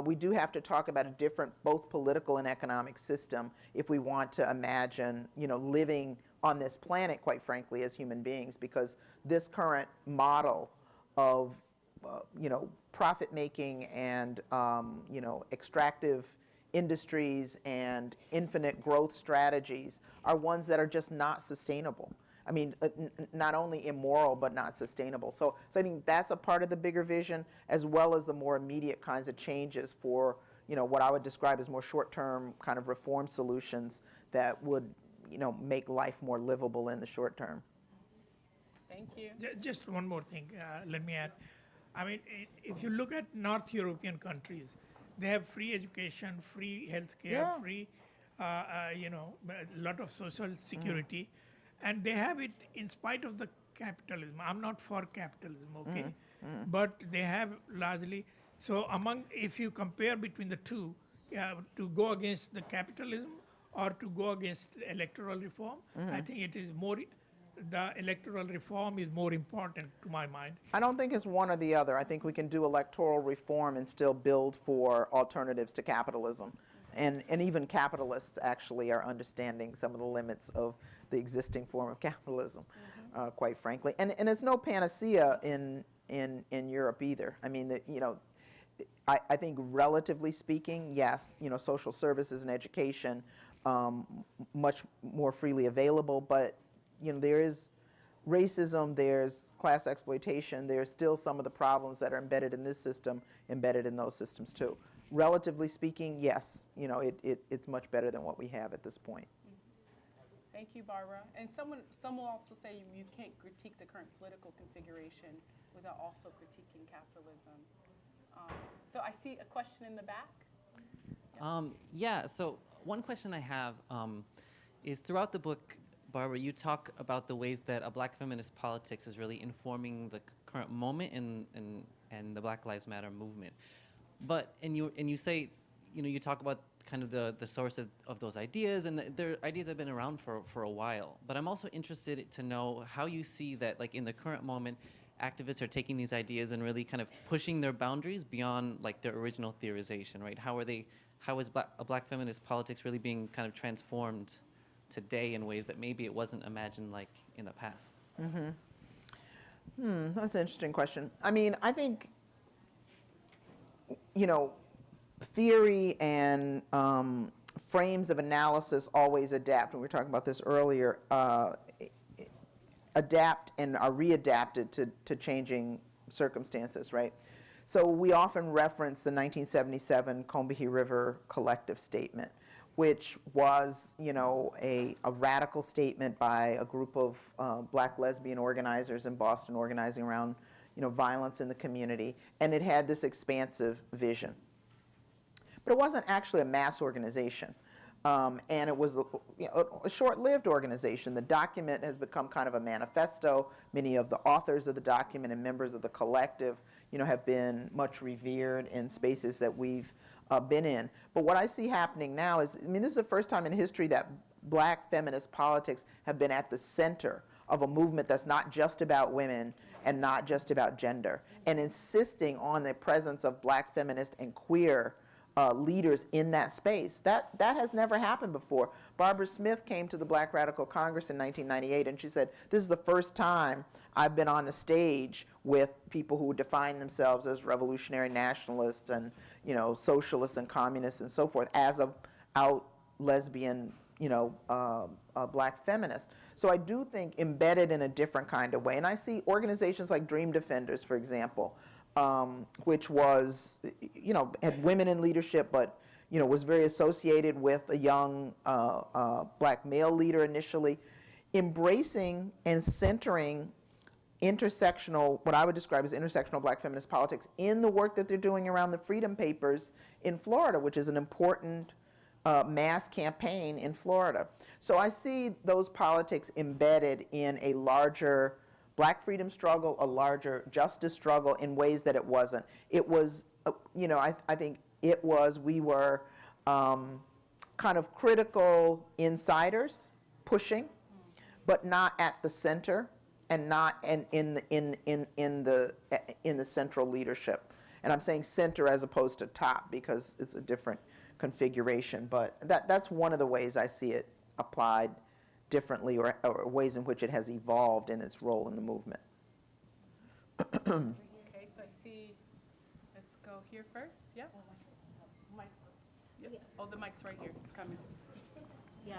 A: We do have to talk about a different, both political and economic system if we want to imagine, living on this planet, quite frankly, as human beings, because this current model of, profit-making and, extractive industries and infinite growth strategies are ones that are just not sustainable. I mean, not only immoral, but not sustainable. So I think that's a part of the bigger vision, as well as the more immediate kinds of changes for, what I would describe as more short-term kind of reform solutions that would, make life more livable in the short term.
B: Thank you.
D: Just one more thing, let me add. I mean, if you look at North European countries, they have free education, free healthcare, free, a lot of social security. And they have it in spite of the capitalism. I'm not for capitalism, okay? But they have largely, so if you compare between the two, to go against the capitalism or to go against electoral reform, I think it is more, the electoral reform is more important to my mind.
A: I don't think it's one or the other. I think we can do electoral reform and still build for alternatives to capitalism. And even capitalists actually are understanding some of the limits of the existing form of capitalism, quite frankly. And it's no panacea in Europe either. I mean, I think relatively speaking, yes, social services and education much more freely available, but there is racism, there's class exploitation, there's still some of the problems that are embedded in this system, embedded in those systems too. Relatively speaking, yes, it's much better than what we have at this point.
B: Thank you, Barbara. And some will also say you can't critique the current political configuration without also critiquing capitalism. So I see a question in the back.
E: Yeah, so one question I have is throughout the book, Barbara, you talk about the ways that a black feminist politics is really informing the current moment and the Black Lives Matter movement. But, and you say, you talk about kind of the source of those ideas, and they're ideas that have been around for a while. But I'm also interested to know how you see that, like, in the current moment, activists are taking these ideas and really kind of pushing their boundaries beyond, like, their original theorization, right? How is a black feminist politics really being kind of transformed today in ways that maybe it wasn't imagined like in the past?
A: That's an interesting question. I mean, I think, theory and frames of analysis always adapt, and we were talking about this earlier, adapt and are readapted to changing circumstances, right? So we often reference the 1977 Combahee River Collective Statement, which was, a radical statement by a group of black lesbian organizers in Boston organizing around, violence in the community, and it had this expansive vision. But it wasn't actually a mass organization, and it was a short-lived organization. The document has become kind of a manifesto. Many of the authors of the document and members of the collective, have been much revered in spaces that we've been in. But what I see happening now is, this is the first time in history that black feminist politics have been at the center of a movement that's not just about women and not just about gender, and insisting on the presence of black feminist and queer leaders in that space. That has never happened before. Barbara Smith came to the Black Radical Congress in 1998, and she said, this is the first time I've been on the stage with people who define themselves as revolutionary nationalists and, socialists and communists and so forth, as a out lesbian, black feminist. So I do think embedded in a different kind of way. And I see organizations like Dream Defenders, for example, which was, had women in leadership, but, was very associated with a young black male leader initially, embracing and centering what I would describe as intersectional black feminist politics in the work that they're doing around the Freedom Papers in Florida, which is an important mass campaign in Florida. So I see those politics embedded in a larger black freedom struggle, a larger justice struggle in ways that it wasn't. It was, I think we were kind of critical insiders pushing, but not at the center and not in the central leadership. And I'm saying center as opposed to top because it's a different configuration, but that's one of the ways I see it applied differently, or ways in which it has evolved in its role in the movement.
B: Okay, so I see, let's go here first. Yeah? Yeah. Oh, the mic's right here. It's coming.
F: Yeah.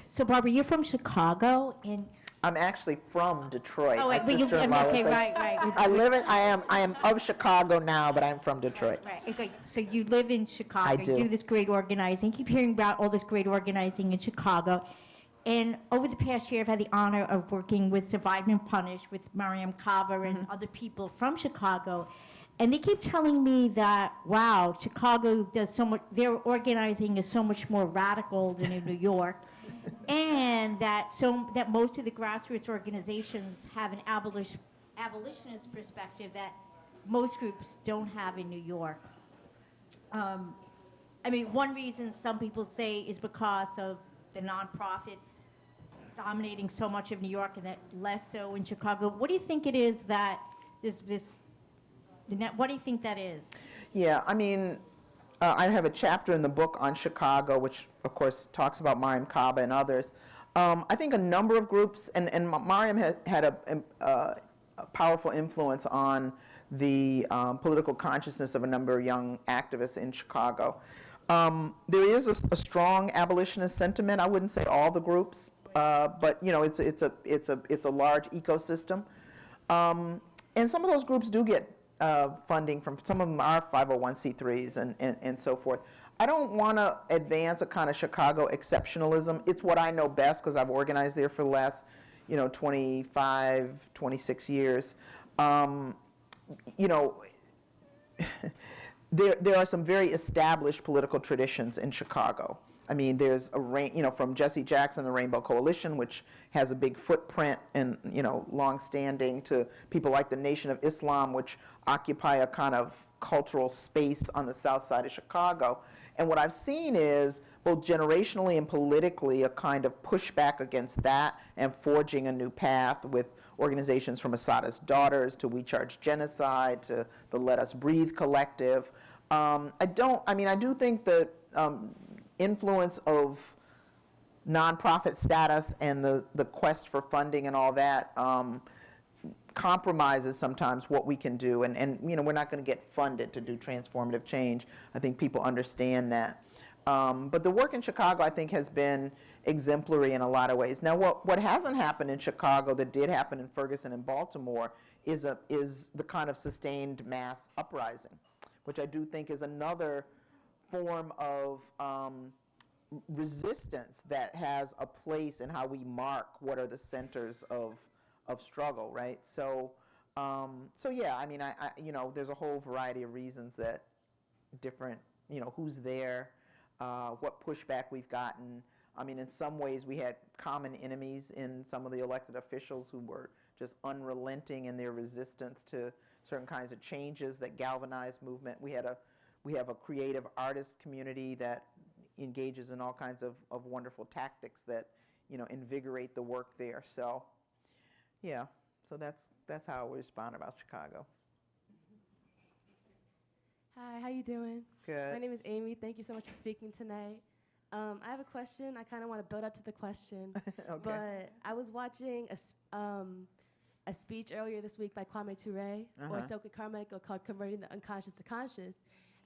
F: So Barbara, you're from Chicago, and
A: I'm actually from Detroit.
F: oh,
A: My
F: wait, but
A: sister-in-law
F: okay,
A: was
F: right.
A: I am of Chicago now, but I'm from Detroit.
F: Right. Okay. So you live in Chicago.
A: I do.
F: You do this great organizing. Keep hearing about all this great organizing in Chicago. And over the past year, I've had the honor of working with Survive and Punish, with Mariam Kaba and other people from Chicago. And they keep telling me that, wow, Chicago does so much, their organizing is so much more radical than in New York. And that most of the grassroots organizations have an abolitionist perspective that most groups don't have in New York. One reason some people say is because of the nonprofits dominating so much of New York and that less so in Chicago. What do you think it is that what do you think that is?
A: Yeah, I have a chapter in the book on Chicago, which of course talks about Mariam Kaba and others. I think a number of groups, and Mariam had a powerful influence on the political consciousness of a number of young activists in Chicago. There is a strong abolitionist sentiment. I wouldn't say all the groups, but you know, it's a large ecosystem, and some of those groups do get funding from. Some of them are 501c3s and so forth. I don't want to advance a kind of Chicago exceptionalism. It's what I know best because I've organized there for the last, 25, 26 years. There are some very established political traditions in Chicago. I mean, there's from Jesse Jackson, the Rainbow Coalition, which has a big footprint and, long-standing, to people like the Nation of Islam, which occupy a kind of cultural space on the south side of Chicago. And what I've seen is, both generationally and politically, a kind of pushback against that and forging a new path with organizations from Assata's Daughters to We Charge Genocide to the Let Us Breathe Collective. I do think the influence of nonprofit status and the quest for funding and all that compromises sometimes what we can do, and we're not going to get funded to do transformative change. I think people understand that. But the work in Chicago, I think, has been exemplary in a lot of ways. Now, what hasn't happened in Chicago that did happen in Ferguson and Baltimore is the kind of sustained mass uprising, which I do think is another form of resistance that has a place in how we mark what are the centers of struggle, right? So yeah, I mean, there's a whole variety of reasons that different, who's there, what pushback we've gotten. I mean, in some ways we had common enemies in some of the elected officials who were just unrelenting in their resistance to certain kinds of changes that galvanized movement. We have a creative artist community that engages in all kinds of wonderful tactics that, invigorate the work there. So, yeah, so that's how I would respond about Chicago.
G: Hi, how you doing?
A: Good.
G: My name is Amy. Thank you so much for speaking tonight. I have a question. I kind of want to build up to the question.
A: Okay.
G: But I was watching a speech earlier this week by Kwame Ture or Stokely Carmichael called Converting the Unconscious to Conscious.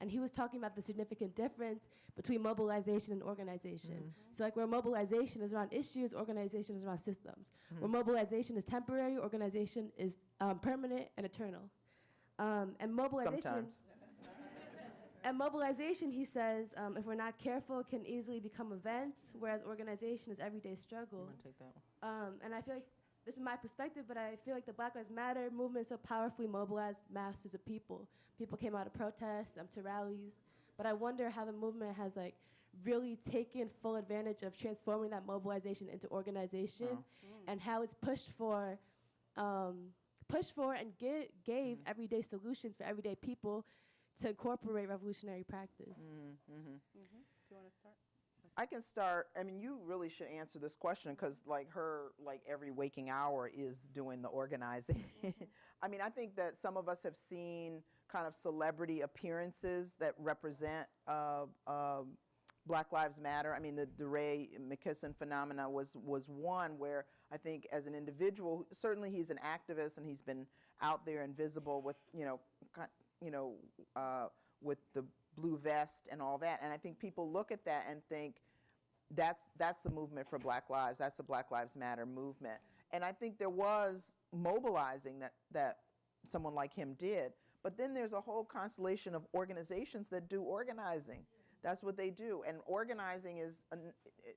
G: And he was talking about the significant difference between mobilization and organization. So like where mobilization is around issues, organization is around systems. Where mobilization is temporary, organization is permanent and eternal. And mobilization...
A: Sometimes.
G: And mobilization, he says, if we're not careful, can easily become events, whereas organization is everyday struggle.
A: You want to take that one?
G: And I feel like, this is my perspective, but I feel like the Black Lives Matter movement so powerfully mobilized masses of people. People came out to protests, to rallies, but I wonder how the movement has really taken full advantage of transforming that mobilization into organization, and how it's pushed for and gave everyday solutions for everyday people to incorporate revolutionary practice.
B: Do you want to start?
A: I can start. I mean, you really should answer this question because, every waking hour is doing the organizing. I mean, I think that some of us have seen kind of celebrity appearances that represent Black Lives Matter. I mean, the DeRay McKesson phenomena was one where I think as an individual, certainly he's an activist and he's been out there and visible with, with the blue vest and all that. And I think people look at that and think that's the movement for Black lives. That's the Black Lives Matter movement. And I think there was mobilizing that someone like him did. But then there's a whole constellation of organizations that do organizing. That's what they do. And organizing is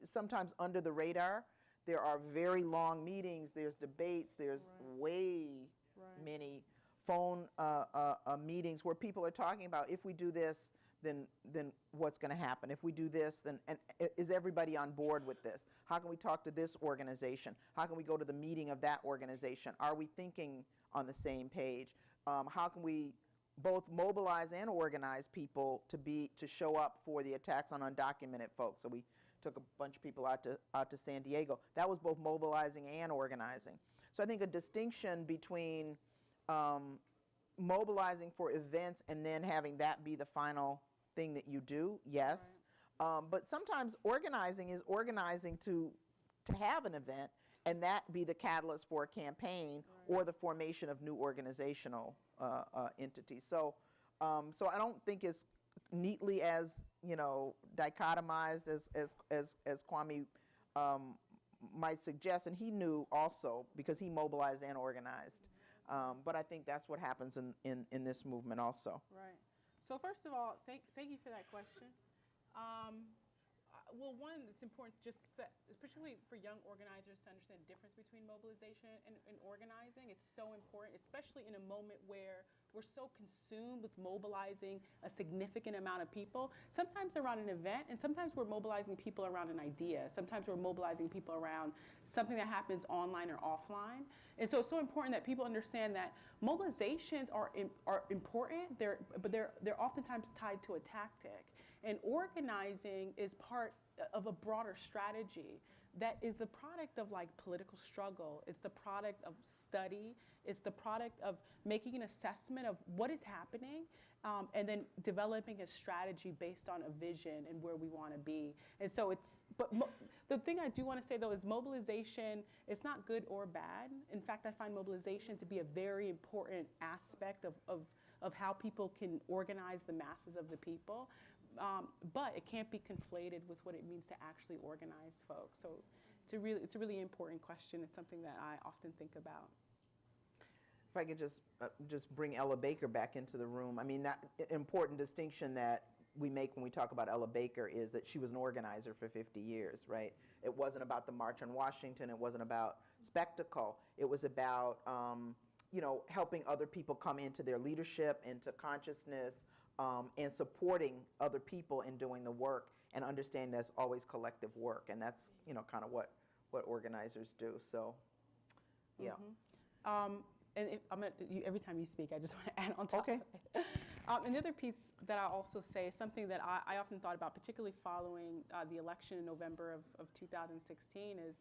A: sometimes under the radar. There are very long meetings. There's debates. There's way many phone meetings where people are talking about, if we do this, then what's going to happen? If we do this, then is everybody on board with this? How can we talk to this organization? How can we go to the meeting of that organization? Are we thinking on the same page? How can we both mobilize and organize people to show up for the attacks on undocumented folks? So we took a bunch of people out to San Diego. That was both mobilizing and organizing. So I think a distinction between mobilizing for events and then having that be the final thing that you do, yes. But sometimes organizing is organizing to have an event and that be the catalyst for a campaign or the formation of new organizational entities. So I don't think it's neatly as dichotomized as Kwame might suggest, and he knew also because he mobilized and organized. But I think that's what happens in this movement also.
B: Right. So first of all, thank you for that question. Well, one, it's important just, particularly for young organizers, to understand the difference between mobilization and organizing. It's so important, especially in a moment where we're so consumed with mobilizing a significant amount of people, sometimes around an event, and sometimes we're mobilizing people around an idea. Sometimes we're mobilizing people around something that happens online or offline. And so it's so important that people understand that mobilizations are important, but they're oftentimes tied to a tactic. And organizing is part of a broader strategy that is the product of like political struggle. It's the product of study. It's the product of making an assessment of what is happening and then developing a strategy based on a vision and where we want to be. And so the thing I do want to say though is mobilization, it's not good or bad. In fact, I find mobilization to be a very important aspect of how people can organize the masses of the people. But it can't be conflated with what it means to actually organize folks. So it's a really important question. It's something that I often think about.
A: If I could just bring Ella Baker back into the room. I mean, that important distinction that we make when we talk about Ella Baker is that she was an organizer for 50 years, right? It wasn't about the March on Washington. It wasn't about spectacle. It was about helping other people come into their leadership, into consciousness, and supporting other people in doing the work, and understanding that's always collective work, and that's kind of what organizers do. So, yeah.
B: Mm-hmm. And every time you speak, I just want to add on top of it. Another piece that I also say is something that I often thought about, particularly following the election in November of 2016, is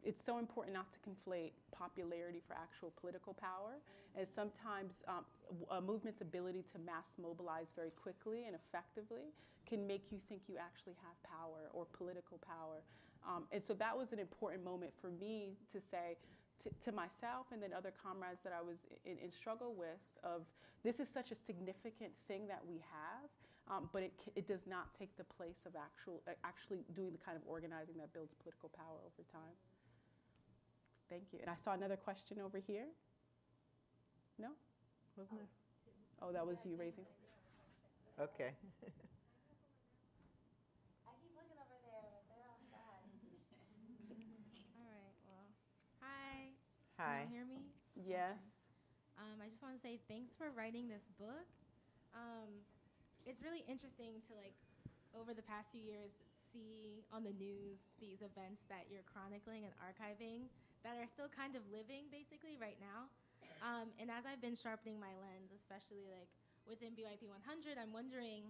B: it's so important not to conflate popularity for actual political power. And sometimes a movement's ability to mass mobilize very quickly and effectively can make you think you actually have power or political power. And so that was an important moment for me to say to myself and then other comrades that I was in struggle with of this is such a significant thing that we have, but it does not take the place of actually doing the kind of organizing that builds political power over time. Thank you. And I saw another question over here. No? Wasn't there? Oh, that was you raising.
A: Okay.
C: I keep looking over there, but they're all sad.
H: All right, well, hi.
A: Hi.
H: Can you hear me?
B: Yes.
H: I just want to say thanks for writing this book. It's really interesting to, over the past few years, see on the news these events that you're chronicling and archiving that are still kind of living, basically, right now. And as I've been sharpening my lens, especially, within BYP 100, I'm wondering,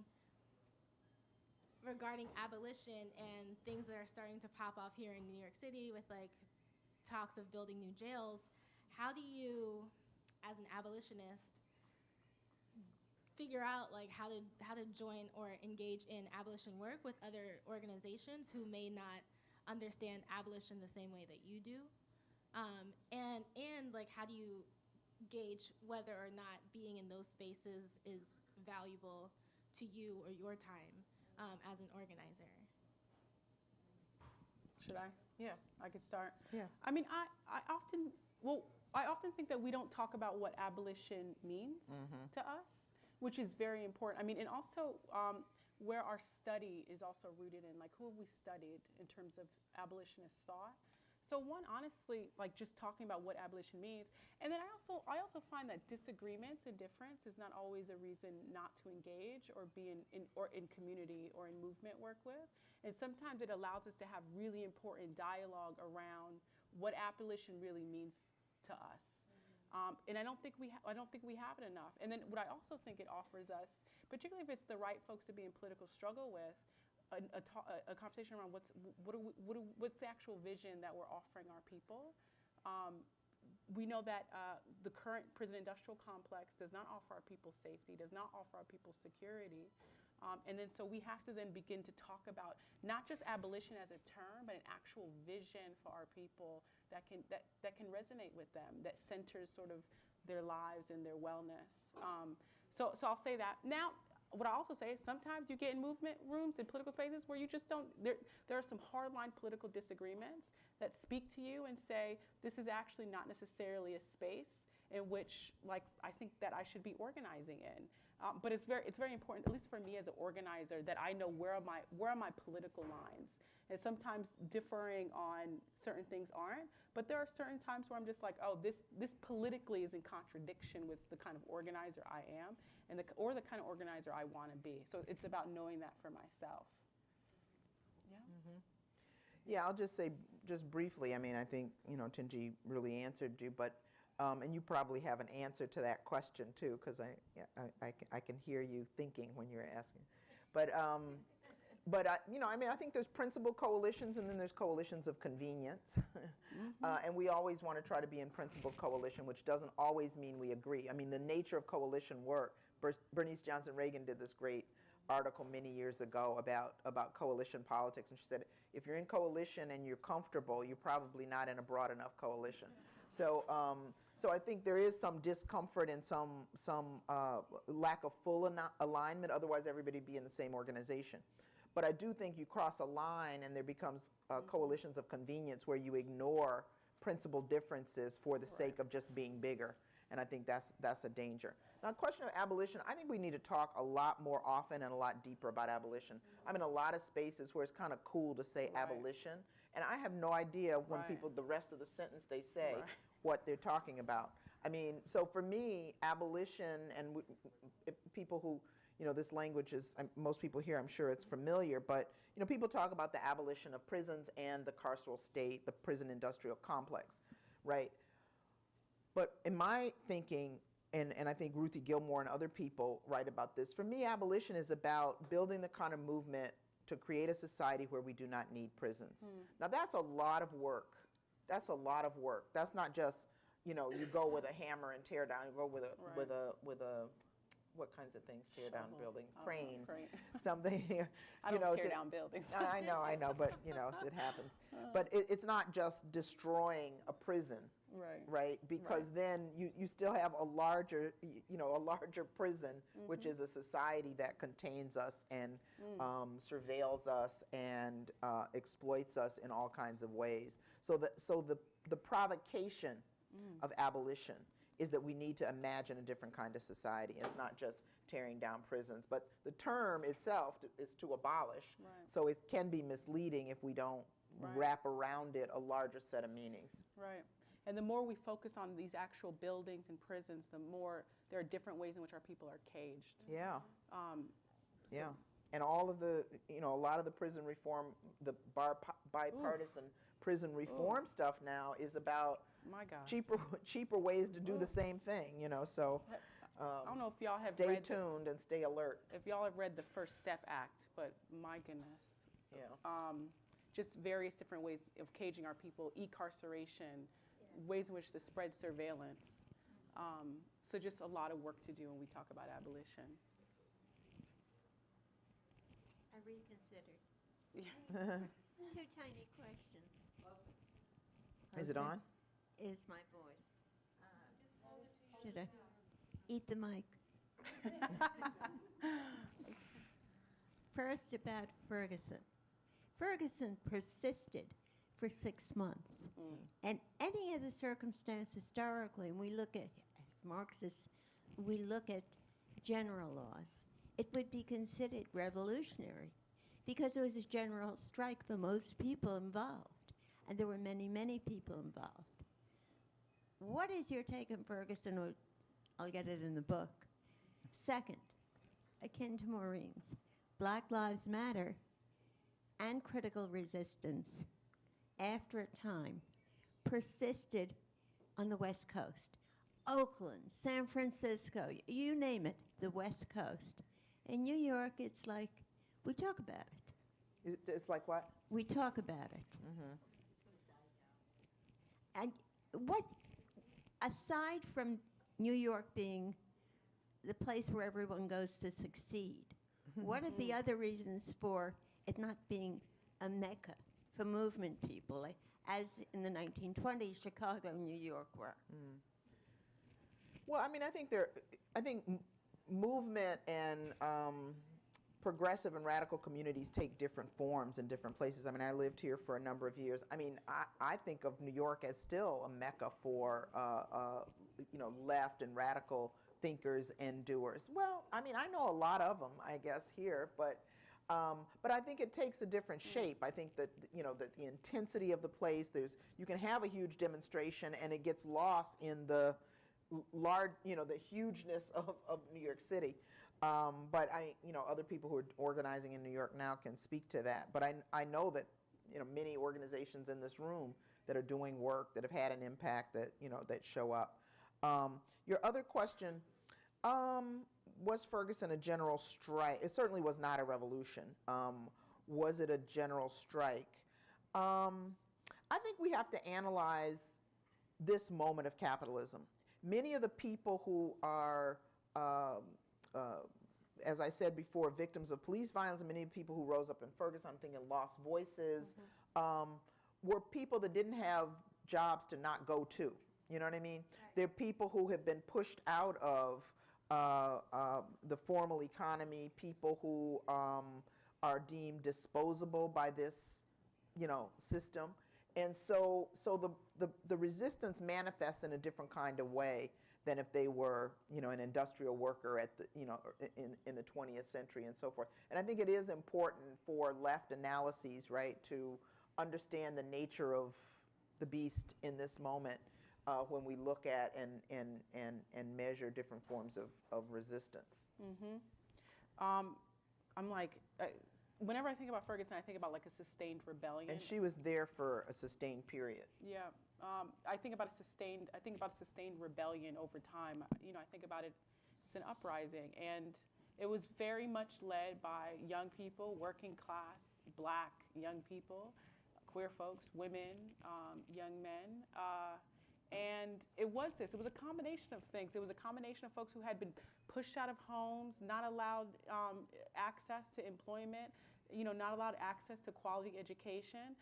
H: regarding abolition and things that are starting to pop off here in New York City with, talks of building new jails, how do you, as an abolitionist, figure out how to join or engage in abolition work with other organizations who may not understand abolition the same way that you do, and how do you gauge whether or not being in those spaces is valuable to you or your time as an organizer?
B: Should I? Yeah, I could start.
A: Yeah.
B: I mean, I often think that we don't talk about what abolition means to us, which is very important. I mean, and also where our study is also rooted in, who have we studied in terms of abolitionist thought. So one, honestly, just talking about what abolition means. And then I also find that disagreements and difference is not always a reason not to engage or be in community or in movement work with. And sometimes it allows us to have really important dialogue around what abolition really means to us. And I don't think we have it enough. And then what I also think it offers us, particularly if it's the right folks to be in political struggle with, a conversation around what's the actual vision that we're offering our people. We know that the current prison industrial complex does not offer our people safety, does not offer our people security. And then so we have to then begin to talk about not just abolition as a term, but an actual vision for our people that can resonate with them, that centers sort of their lives and their wellness. So I'll say that. Now, what I also say is sometimes you get in movement rooms and political spaces where you just don't, there are some hardline political disagreements that speak to you and say, this is actually not necessarily a space in which, like, I think that I should be organizing in. But it's very important, at least for me as an organizer, that I know where are my political lines. And sometimes differing on certain things aren't, but there are certain times where I'm just like, oh, this politically is in contradiction with the kind of organizer I am, and or the kind of organizer I want to be. So it's about knowing that for myself. Yeah.
A: Mm-hmm. Yeah, I'll just say, just briefly, I mean, I think, Thenjiwe really answered you, but, and you probably have an answer to that question too, because I can hear you thinking when you're asking. But I think there's principal coalitions and then there's coalitions of convenience. Mm-hmm. And we always want to try to be in principal coalition, which doesn't always mean we agree. I mean, the nature of coalition work, Bernice Johnson Reagan did this great article many years ago about coalition politics, and she said, if you're in coalition and you're comfortable, you're probably not in a broad enough coalition. So, so I think there is some discomfort and some lack of full alignment, otherwise everybody would be in the same organization. But I do think you cross a line and there becomes coalitions of convenience where you ignore principal differences for the sake of just being bigger. And I think that's a danger. Now, the question of abolition, I think we need to talk a lot more often and a lot deeper about abolition. I'm in a lot of spaces where it's kind of cool to say abolition, and I have no idea when people, the rest of the sentence they say, what they're talking about. I mean, so for me, abolition, and people who, this language is, most people here, I'm sure it's familiar, but, people talk about the abolition of prisons and the carceral state, the prison industrial complex, right? But in my thinking, and I think Ruthie Gilmore and other people write about this, for me, abolition is about building the kind of movement to create a society where we do not need prisons. Now, that's a lot of work. That's a lot of work. That's not just, you go with a hammer and tear down. You go with a what kinds of things tear down a building? Crane. Something.
B: I don't tear down buildings.
A: I know, but it happens. But it's not just destroying a prison. Right, because then you still have a larger, a larger prison, which is a society that contains us and surveils us and exploits us in all kinds of ways. So the provocation of abolition is that we need to imagine a different kind of society. It's not just tearing down prisons, but the term itself is to abolish. So it can be misleading if we don't wrap around it a larger set of meanings.
B: Right. And the more we focus on these actual buildings and prisons, the more there are different ways in which our people are caged.
A: Yeah. Yeah. And all of the, a lot of the prison reform, the bipartisan prison reform stuff now is about cheaper ways to do the same thing, so
B: I don't know if y'all have
A: stay tuned and stay alert.
B: If y'all have read the First Step Act, but my goodness.
A: Yeah.
B: Just various different ways of caging our people, e-carceration, ways in which to spread surveillance. So just a lot of work to do when we talk about abolition.
I: I reconsidered.
B: Yeah.
I: 2 tiny questions.
A: Is it on?
I: Is my voice. Should I eat the mic? First, about Ferguson. Ferguson persisted for 6 months. And any of the circumstance historically, and we look at, as Marxists, we look at general laws, it would be considered revolutionary because it was a general strike for most people involved. And there were many, many people involved. What is your take on Ferguson? Or I'll get it in the book. Second, akin to Maureen's, Black Lives Matter and critical resistance, after a time, persisted on the West Coast. Oakland, San Francisco, you name it, the West Coast. In New York, it's like, we talk about it.
A: It's like what?
I: We talk about it. And what, aside from New York being the place where everyone goes to succeed, what are the other reasons for it not being a mecca for movement people, like, as in the 1920s, Chicago and New York were?
A: Well, I mean, I think movement and progressive and radical communities take different forms in different places. I mean, I lived here for a number of years. I mean, I think of New York as still a mecca for, left and radical thinkers and doers. Well, I mean, I know a lot of them, I guess, here, but I think it takes a different shape. I think that, the intensity of the place, you can have a huge demonstration and it gets lost in the large, the hugeness of New York City. But other people who are organizing in New York now can speak to that. But I know that, many organizations in this room that are doing work that have had an impact that, that show up. Your other question, was Ferguson a general strike? It certainly was not a revolution. Was it a general strike? I think we have to analyze this moment of capitalism. Many of the people who are, as I said before, victims of police violence, and many people who rose up in Ferguson, I'm thinking lost voices, were people that didn't have jobs to not go to. You know what I mean? Right. They're people who have been pushed out of the formal economy, people who are deemed disposable by this, system. And so the resistance manifests in a different kind of way than if they were, an industrial worker at the, in the 20th century and so forth. And I think it is important for left analyses, right, to understand the nature of the beast in this moment when we look at and measure different forms of resistance.
B: I'm like, whenever I think about Ferguson, I think about like a sustained rebellion.
A: And she was there for a sustained period.
B: Yeah. I think about a sustained rebellion over time. I think about it as an uprising, and it was very much led by young people, working class, black young people, queer folks, women, young men, and it was a combination of things. It was a combination of folks who had been pushed out of homes, not allowed access to employment, not allowed access to quality education.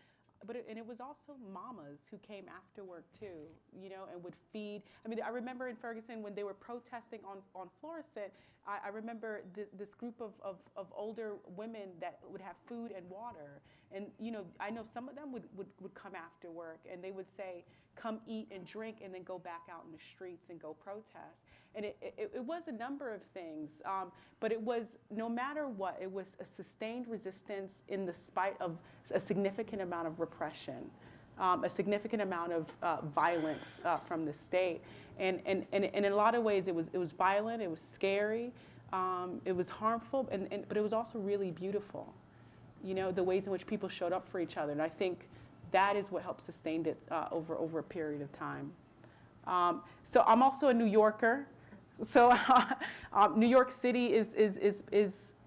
B: And it was also mamas who came after work too, and would feed. I mean, I remember in Ferguson when they were protesting on Florissant, I remember this group of older women that would have food and water. And, I know some of them would come after work and they would say, come eat and drink and then go back out in the streets and go protest. And it was a number of things, but it was, no matter what, it was a sustained resistance in the spite of a significant amount of repression, a significant amount of violence from the state. And in a lot of ways, it was violent, it was scary, it was harmful, but it was also really beautiful. The ways in which people showed up for each other. And I think that is what helped sustain it over a period of time. So I'm also a New Yorker. So New York City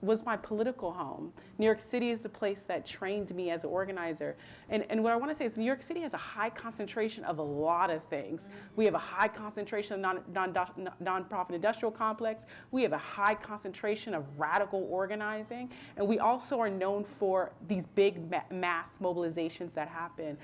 B: was my political home. New York City is the place that trained me as an organizer. And what I want to say is New York City has a high concentration of a lot of things. We have a high concentration of nonprofit industrial complex. We have a high concentration of radical organizing. And we also are known for these big mass mobilizations that happen.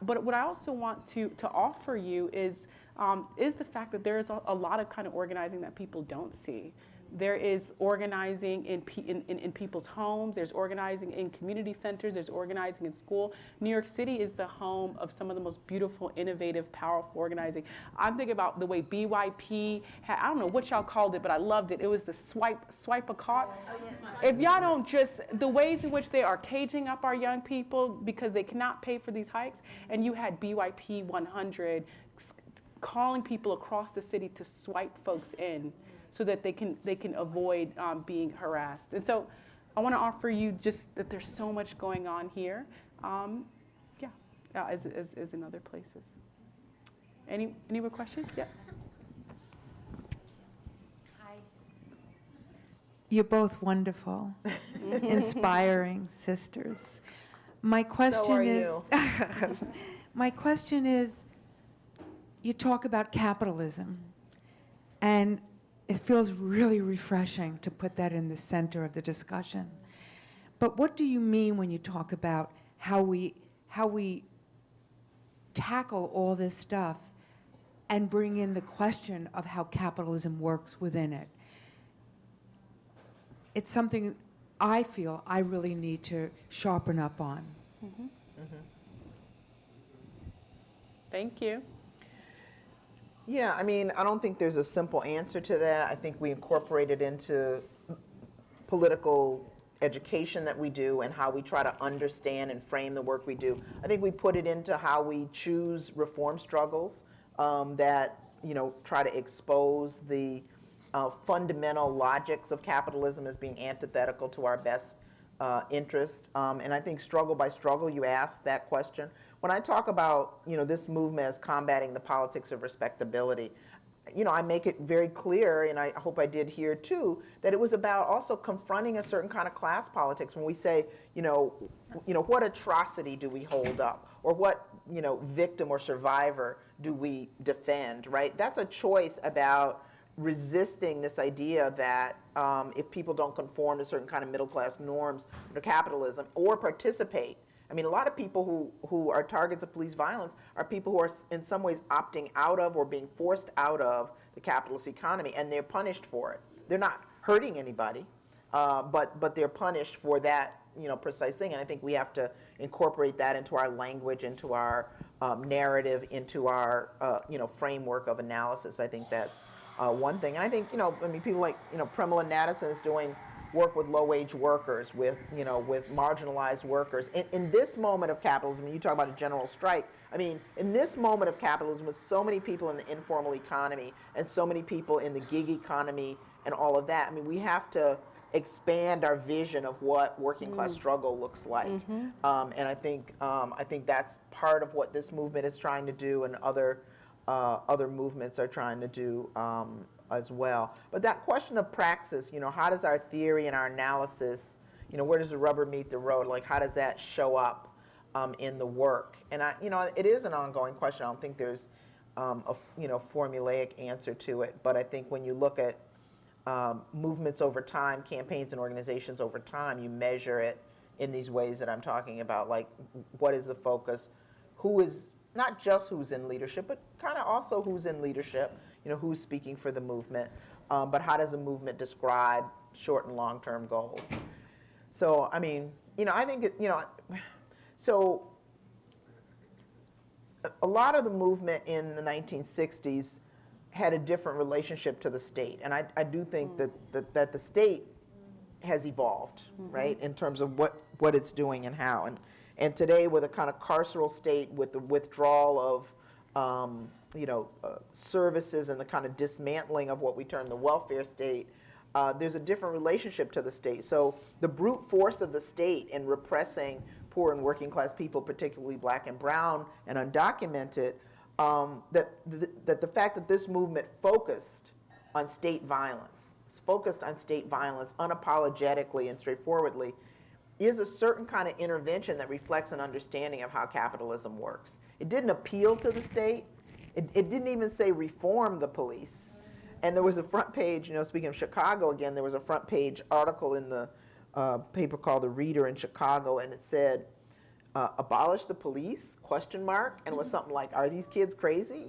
B: But what I also want to offer you is the fact that there is a lot of kind of organizing that people don't see. There is organizing in people's homes. There's organizing in community centers. There's organizing in school. New York City is the home of some of the most beautiful, innovative, powerful organizing. I'm thinking about the way BYP had, I don't know what y'all called it, but I loved it. It was the swipe a cart. If y'all don't the ways in which they are caging up our young people because they cannot pay for these hikes, and you had BYP 100 calling people across the city to swipe folks in, so that they can avoid being harassed. And so I want to offer you just that there's so much going on here, as in other places. Any more questions? Yeah.
J: Hi. You're both wonderful, inspiring sisters. My question my question is, you talk about capitalism, and it feels really refreshing to put that in the center of the discussion. But what do you mean when you talk about how we tackle all this stuff and bring in the question of how capitalism works within it? it's something I feel I really need to sharpen up on.
B: Thank you.
A: Yeah, I mean, I don't think there's a simple answer to that. I think we incorporate it into political education that we do and how we try to understand and frame the work we do. I think we put it into how we choose reform struggles that, try to expose the fundamental logics of capitalism as being antithetical to our best interest. And I think struggle by struggle, you asked that question. When I talk about, this movement as combating the politics of respectability, I make it very clear, and I hope I did here too, that it was about also confronting a certain kind of class politics when we say, what atrocity do we hold up? Or what, victim or survivor do we defend, right? That's a choice about resisting this idea that if people don't conform to certain kind of middle class norms under capitalism or participate. I mean, a lot of people who are targets of police violence are people who are in some ways opting out of or being forced out of the capitalist economy, and they're punished for it. They're not hurting anybody, but they're punished for that, precise thing. And I think we have to incorporate that into our language, into our narrative, into our, framework of analysis. I think that's one thing. And I think, people like, Premilla Nadasen is doing work with low-wage workers, with marginalized workers. In this moment of capitalism, you talk about a general strike, I mean, in this moment of capitalism with so many people in the informal economy and so many people in the gig economy and all of that, I mean, we have to expand our vision of what working class struggle looks like. And I think that's part of what this movement is trying to do, and other movements are trying to do as well. But that question of praxis, how does our theory and our analysis, where does the rubber meet the road? Like, how does that show up in the work? And it is an ongoing question. I don't think there's a formulaic answer to it. But I think when you look at movements over time, campaigns and organizations over time, you measure it in these ways that I'm talking about. Like, what is the focus? Who is not just who's in leadership, but kind of also who's in leadership, who's speaking for the movement, but how does the movement describe short and long-term goals? So, I mean, I think, so a lot of the movement in the 1960s had a different relationship to the state. And I do think that the state has evolved, right, in terms of what it's doing and how. And today, with a kind of carceral state, with the withdrawal of services and the kind of dismantling of what we term the welfare state, there's a different relationship to the state. So the brute force of the state in repressing poor and working class people, particularly black and brown and undocumented, that the fact that this movement focused on state violence, unapologetically and straightforwardly, is a certain kind of intervention that reflects an understanding of how capitalism works. It didn't appeal to the state. It didn't even say reform the police. And there was a front page, speaking of Chicago again, there was a front page article in the paper called The Reader in Chicago, and it said, abolish the police, ? And it was something like, are these kids crazy?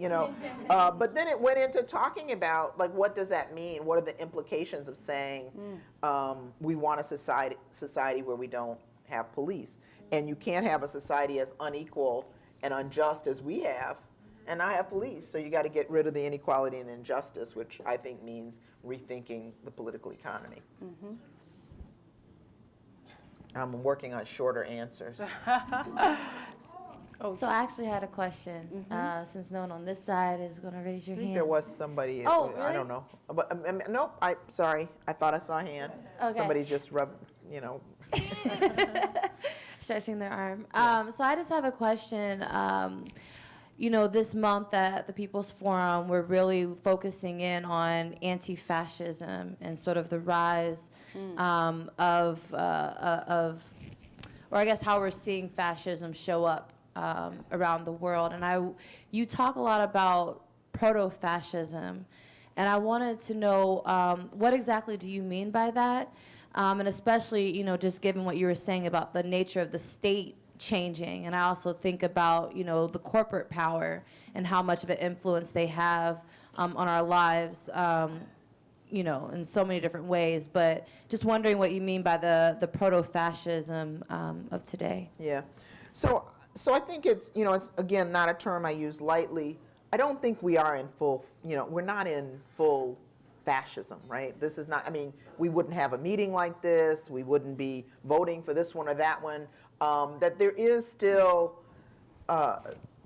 A: But then it went into talking about, like, what does that mean? What are the implications of saying we want a society where we don't have police? And you can't have a society as unequal and unjust as we have and not have police. So you got to get rid of the inequality and injustice, which I think means rethinking the political economy. I'm working on shorter answers.
C: So I actually had a question, since no one on this side is going to raise your
A: I think
C: hand.
A: there was somebody,
C: Oh,
A: I
C: really?
A: don't know. But nope, sorry, I thought I saw a hand.
C: Okay.
A: Somebody just rubbed,
C: Stretching their arm. So I just have a question. This month at the People's Forum, we're really focusing in on anti-fascism and sort of the rise of, or I guess how we're seeing fascism show up around the world. And you talk a lot about proto-fascism, and I wanted to know what exactly do you mean by that? And especially, just given what you were saying about the nature of the state changing. And I also think about, the corporate power and how much of an influence they have on our lives. you know, in so many different ways, but just wondering what you mean by the proto-fascism of today.
A: Yeah. So I think it's, you know, it's, again, not a term I use lightly. I don't think we are in full, you know, we're not in full fascism, right? This is not, I mean, we wouldn't have a meeting like this. We wouldn't be voting for this one or that one. That there is still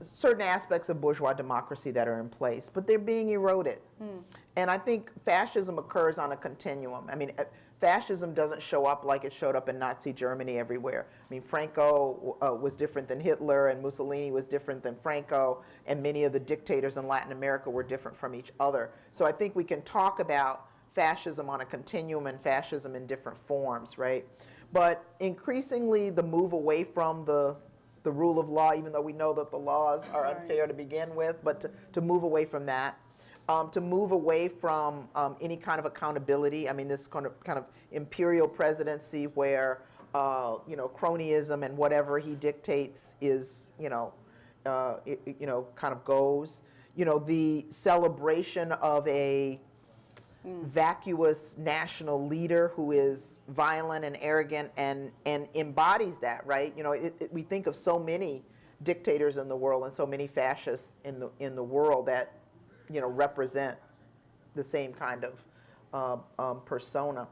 A: certain aspects of bourgeois democracy that are in place, but they're being eroded. And I think fascism occurs on a continuum. I mean, fascism doesn't show up like it showed up in Nazi Germany everywhere. I mean, Franco was different than Hitler, and Mussolini was different than Franco, and many of the dictators in Latin America were different from each other. So I think we can talk about fascism on a continuum and fascism in different forms, right? But increasingly, the move away from the rule of law, even though we know that the laws are unfair to begin with, but to move away from that. To move away from any kind of accountability. I mean, this kind of imperial presidency where, you know, cronyism and whatever he dictates is, you know, kind of goes. You know, the celebration of a vacuous national leader who is violent and arrogant and embodies that, right? You know, we think of so many dictators in the world and so many fascists in the world that, you know, represent the same kind of persona.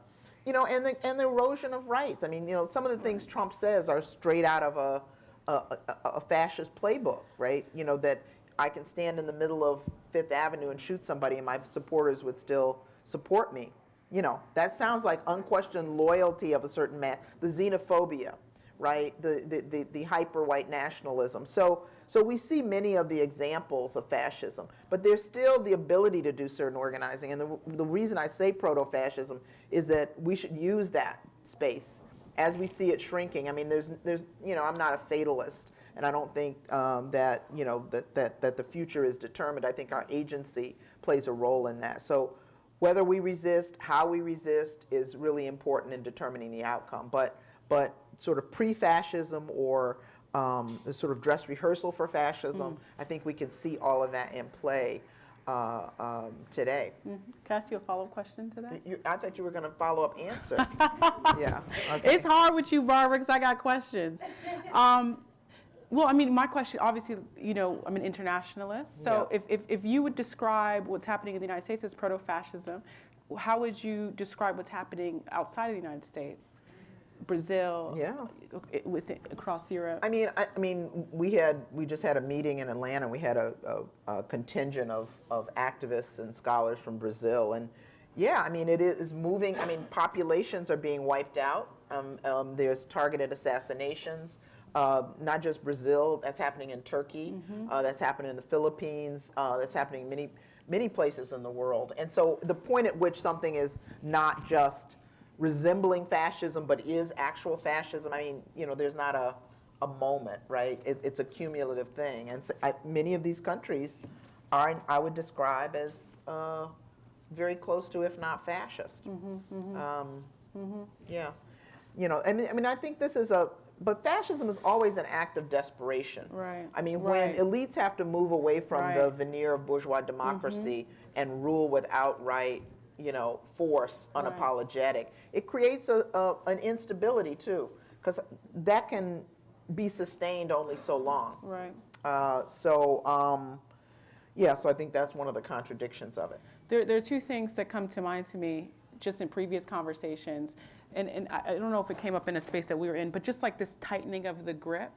A: You know, and the erosion of rights. I mean, you know, some of the things Trump says are straight out of a fascist playbook, right? You know, that I can stand in the middle of Fifth Avenue and shoot somebody and my supporters would still support me. You know, that sounds like unquestioned loyalty of a certain man. The xenophobia, right? The hyper-white nationalism. So we see many of the examples of fascism, but there's still the ability to do certain organizing. And the reason I say proto-fascism is that we should use that space as we see it shrinking. I mean, there's you know, I'm not a fatalist, and I don't think that, you know, that the future is determined. I think our agency plays a role in that. So whether we resist, how we resist is really important in determining the outcome. But sort of pre-fascism or the sort of dress rehearsal for fascism, I think we can see all of that in play today.
B: Can I ask you a follow-up question to that?
A: I thought you were going to follow up answer. Yeah. Okay.
B: It's hard with you, Barbara, because I got questions. Well, I mean, my question, obviously, you know, I'm an internationalist. So
A: Yeah.
B: if you would describe what's happening in the United States as proto-fascism, how would you describe what's happening outside of the United States? Brazil, across Europe.
A: I mean, we just had a meeting in Atlanta. We had a contingent of activists and scholars from Brazil, and yeah, I mean, it is moving. I mean, populations are being wiped out. There's targeted assassinations. Not just Brazil. That's happening in Turkey. That's happening in the Philippines. That's happening in many places in the world. And so the point at which something is not just resembling fascism, but is actual fascism, I mean, you know, there's not a moment, right? It's a cumulative thing. And so many of these countries are, I would describe as very close to, if not fascist. Yeah. You know, and I mean, I think this is but fascism is always an act of desperation.
B: Right.
A: I mean, when elites have to move away from the veneer of bourgeois democracy and rule with outright, you know, force, unapologetic, it creates an instability too, because that can be sustained only so long.
B: Right.
A: Yeah, so I think that's one of the contradictions of it.
B: There are two things that come to mind to me just in previous conversations. And I don't know if it came up in a space that we were in, but just like this tightening of the grip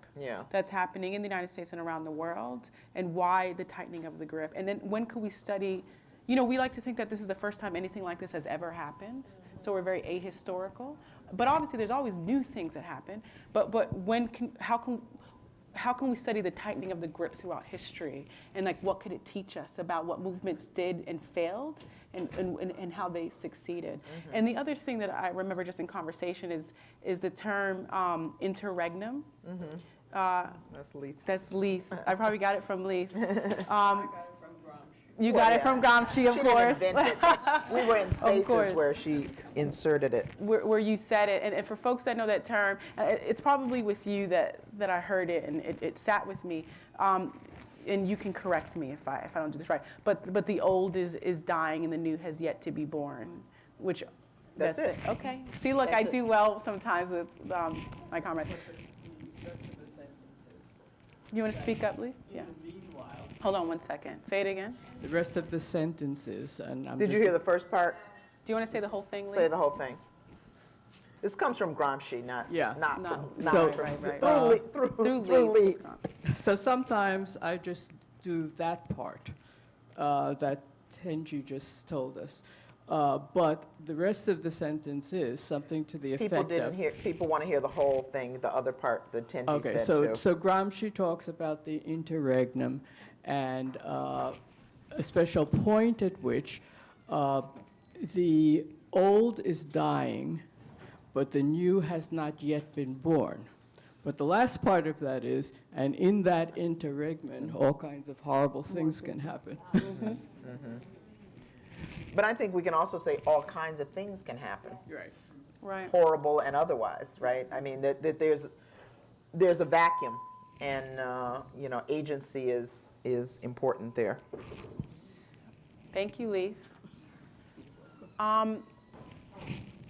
B: that's happening in the United States and around the world, and why the tightening of the grip. And then when could we study, you know, we like to think that this is the first time anything like this has ever happened, so we're very ahistorical. But obviously there's always new things that happen, but how can we study the tightening of the grip throughout history, and like what could it teach us about what movements did and failed, and how they succeeded. And the other thing that I remember just in conversation is the term interregnum.
A: That's Leith.
B: That's Leith. I probably got it from Leith. You
A: Well,
B: got
A: yeah.
B: it from Gramsci, of
A: She
B: course.
A: didn't invent it. We were in spaces
B: course.
A: where she inserted it.
B: Where you said it, and for folks that know that term, it's probably with you that I heard it, and it sat with me. and you can correct me if I don't do this right, but the old is dying and the new has yet to be born, which
A: That's it.
B: Okay. See, look,
A: That's
B: I do well sometimes with my comrades. You want to speak up, Lee? Yeah. Hold on 1 second. Say it again.
K: The rest of the sentences, and I'm
A: Did you hear the first part?
B: Do you want to say the whole thing, Lee?
A: Say the whole thing. This comes from Gramsci, not
K: Yeah.
A: not
B: No,
A: from
B: no,
A: not
B: right,
A: from-
B: right.
A: through Lee- through Lee.
K: So sometimes I just do that part that Thenjiwe just told us. But the rest of the sentence is something to the effect
A: People didn't
K: of...
A: hear. People want to hear the whole thing. The other part, the Thenjiwe
K: Okay,
A: said
K: so,
A: too.
K: so Gramsci talks about the interregnum and a special point at which the old is dying, but the new has not yet been born. But the last part of that is, and in that interregnum, all kinds of horrible things can happen.
A: But I think we can also say all kinds of things can happen.
K: Right.
B: Right.
A: Horrible and otherwise, right? I mean, that there's a vacuum, and you know, agency is important there.
B: Thank you, Lee.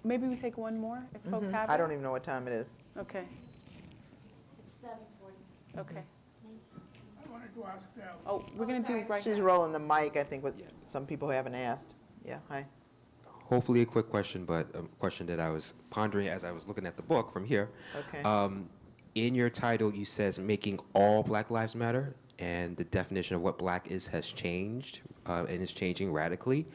B: Maybe we take one more if folks have it.
A: I don't even know what time it is.
B: Okay.
C: It's 7:40.
B: Okay.
D: I wanted to ask,
B: Oh, we're gonna do right
A: She's
B: now.
A: rolling the mic, I think, with some people who haven't asked. Yeah, hi.
L: Hopefully a quick question, but a question that I was pondering as I was looking at the book from here.
A: Okay.
L: In your title, you says making all Black lives matter, and the definition of what Black is has changed, and is changing radically.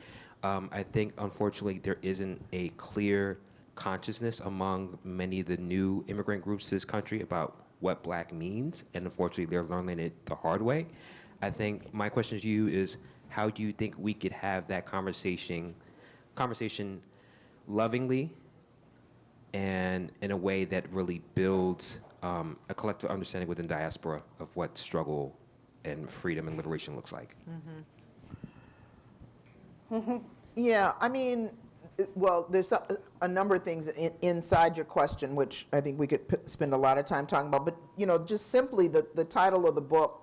L: I think, unfortunately, there isn't a clear consciousness among many of the new immigrant groups to this country about what Black means, and unfortunately, they're learning it the hard way. I think my question to you is, how do you think we could have that conversation lovingly and in a way that really builds a collective understanding within diaspora of what struggle and freedom and liberation looks like?
A: Yeah, I mean, well, there's a number of things inside your question, which I think we could spend a lot of time talking about. But, you know, just simply the title of the book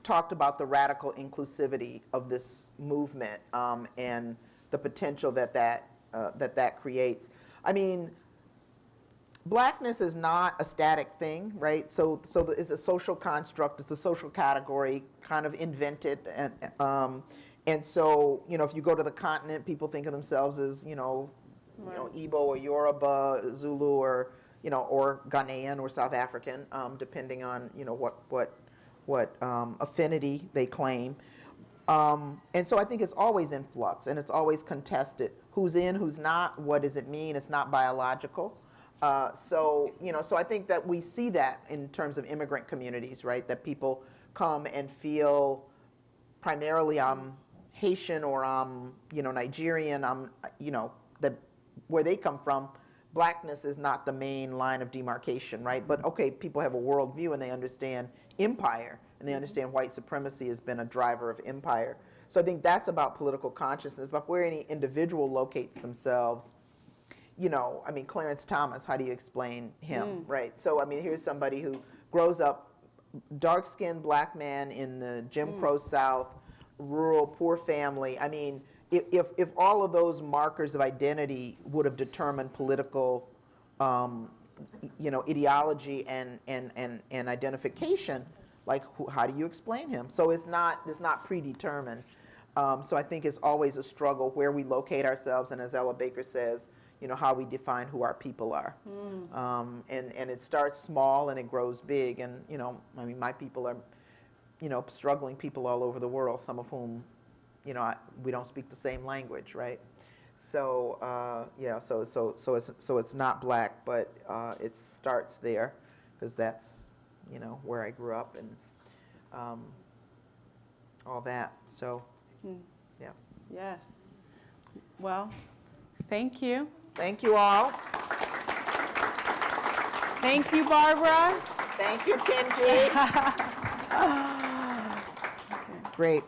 A: talked about the radical inclusivity of this movement and the potential that creates. I mean, Blackness is not a static thing, right? So it's a social construct, it's a social category, kind of invented, and so, you know, if you go to the continent, people think of themselves as, you know, Igbo or Yoruba, Zulu, or, you know, or Ghanaian or South African, depending on, you know, what affinity they claim. And so I think it's always in flux, and it's always contested. Who's in, who's not, what does it mean? It's not biological. So, you know, so I think that we see that in terms of immigrant communities, right? That people come and feel primarily I'm Haitian or I'm, you know, Nigerian, I'm, you know, that where they come from, Blackness is not the main line of demarcation, right? But okay, people have a worldview and they understand empire and they understand white supremacy has been a driver of empire. So I think that's about political consciousness, but where any individual locates themselves, you know, I mean, Clarence Thomas, how do you explain him, right? So, I mean, here's somebody who grows up, dark-skinned Black man in the Jim Crow South, rural, poor family. I mean, if all of those markers of identity would have determined political, you know, ideology and identification, like how do you explain him? So it's not predetermined. So I think it's always a struggle where we locate ourselves, and as Ella Baker says, you know, how we define who our people are. And it starts small and it grows big. And, you know, I mean, my people are, you know, struggling people all over the world, some of whom, you know, we don't speak the same language, right? So, yeah, so it's not Black, but it starts there because that's, you know, where I grew up and all that. So, yeah.
B: Yes. Well, thank you.
A: Thank you all.
B: Thank you, Barbara.
A: Thank you, Thenjiwe. Great.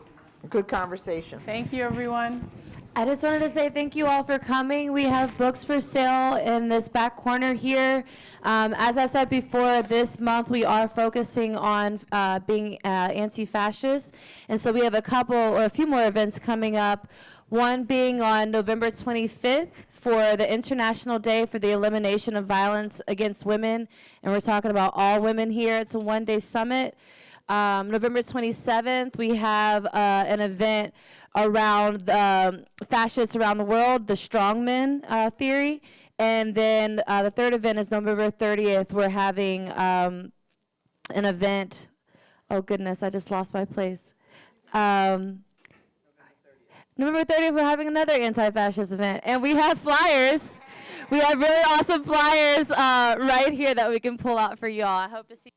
A: Good conversation.
B: Thank you, everyone.
C: I just wanted to say thank you all for coming. We have books for sale in this back corner here. As I said before, this month we are focusing on being anti-fascist. And so we have a few more events coming up. One being on November 25th for the International Day for the Elimination of Violence Against Women. And we're talking about all women here. It's a one-day summit. November 27th, we have an event around fascists around the world, the strongman theory. And then the third event is November 30th. We're having an event. Oh, goodness, I just lost my place. November 30th, we're having another anti-fascist event. And we have flyers. We have really awesome flyers right here that we can pull out for you all. I hope to see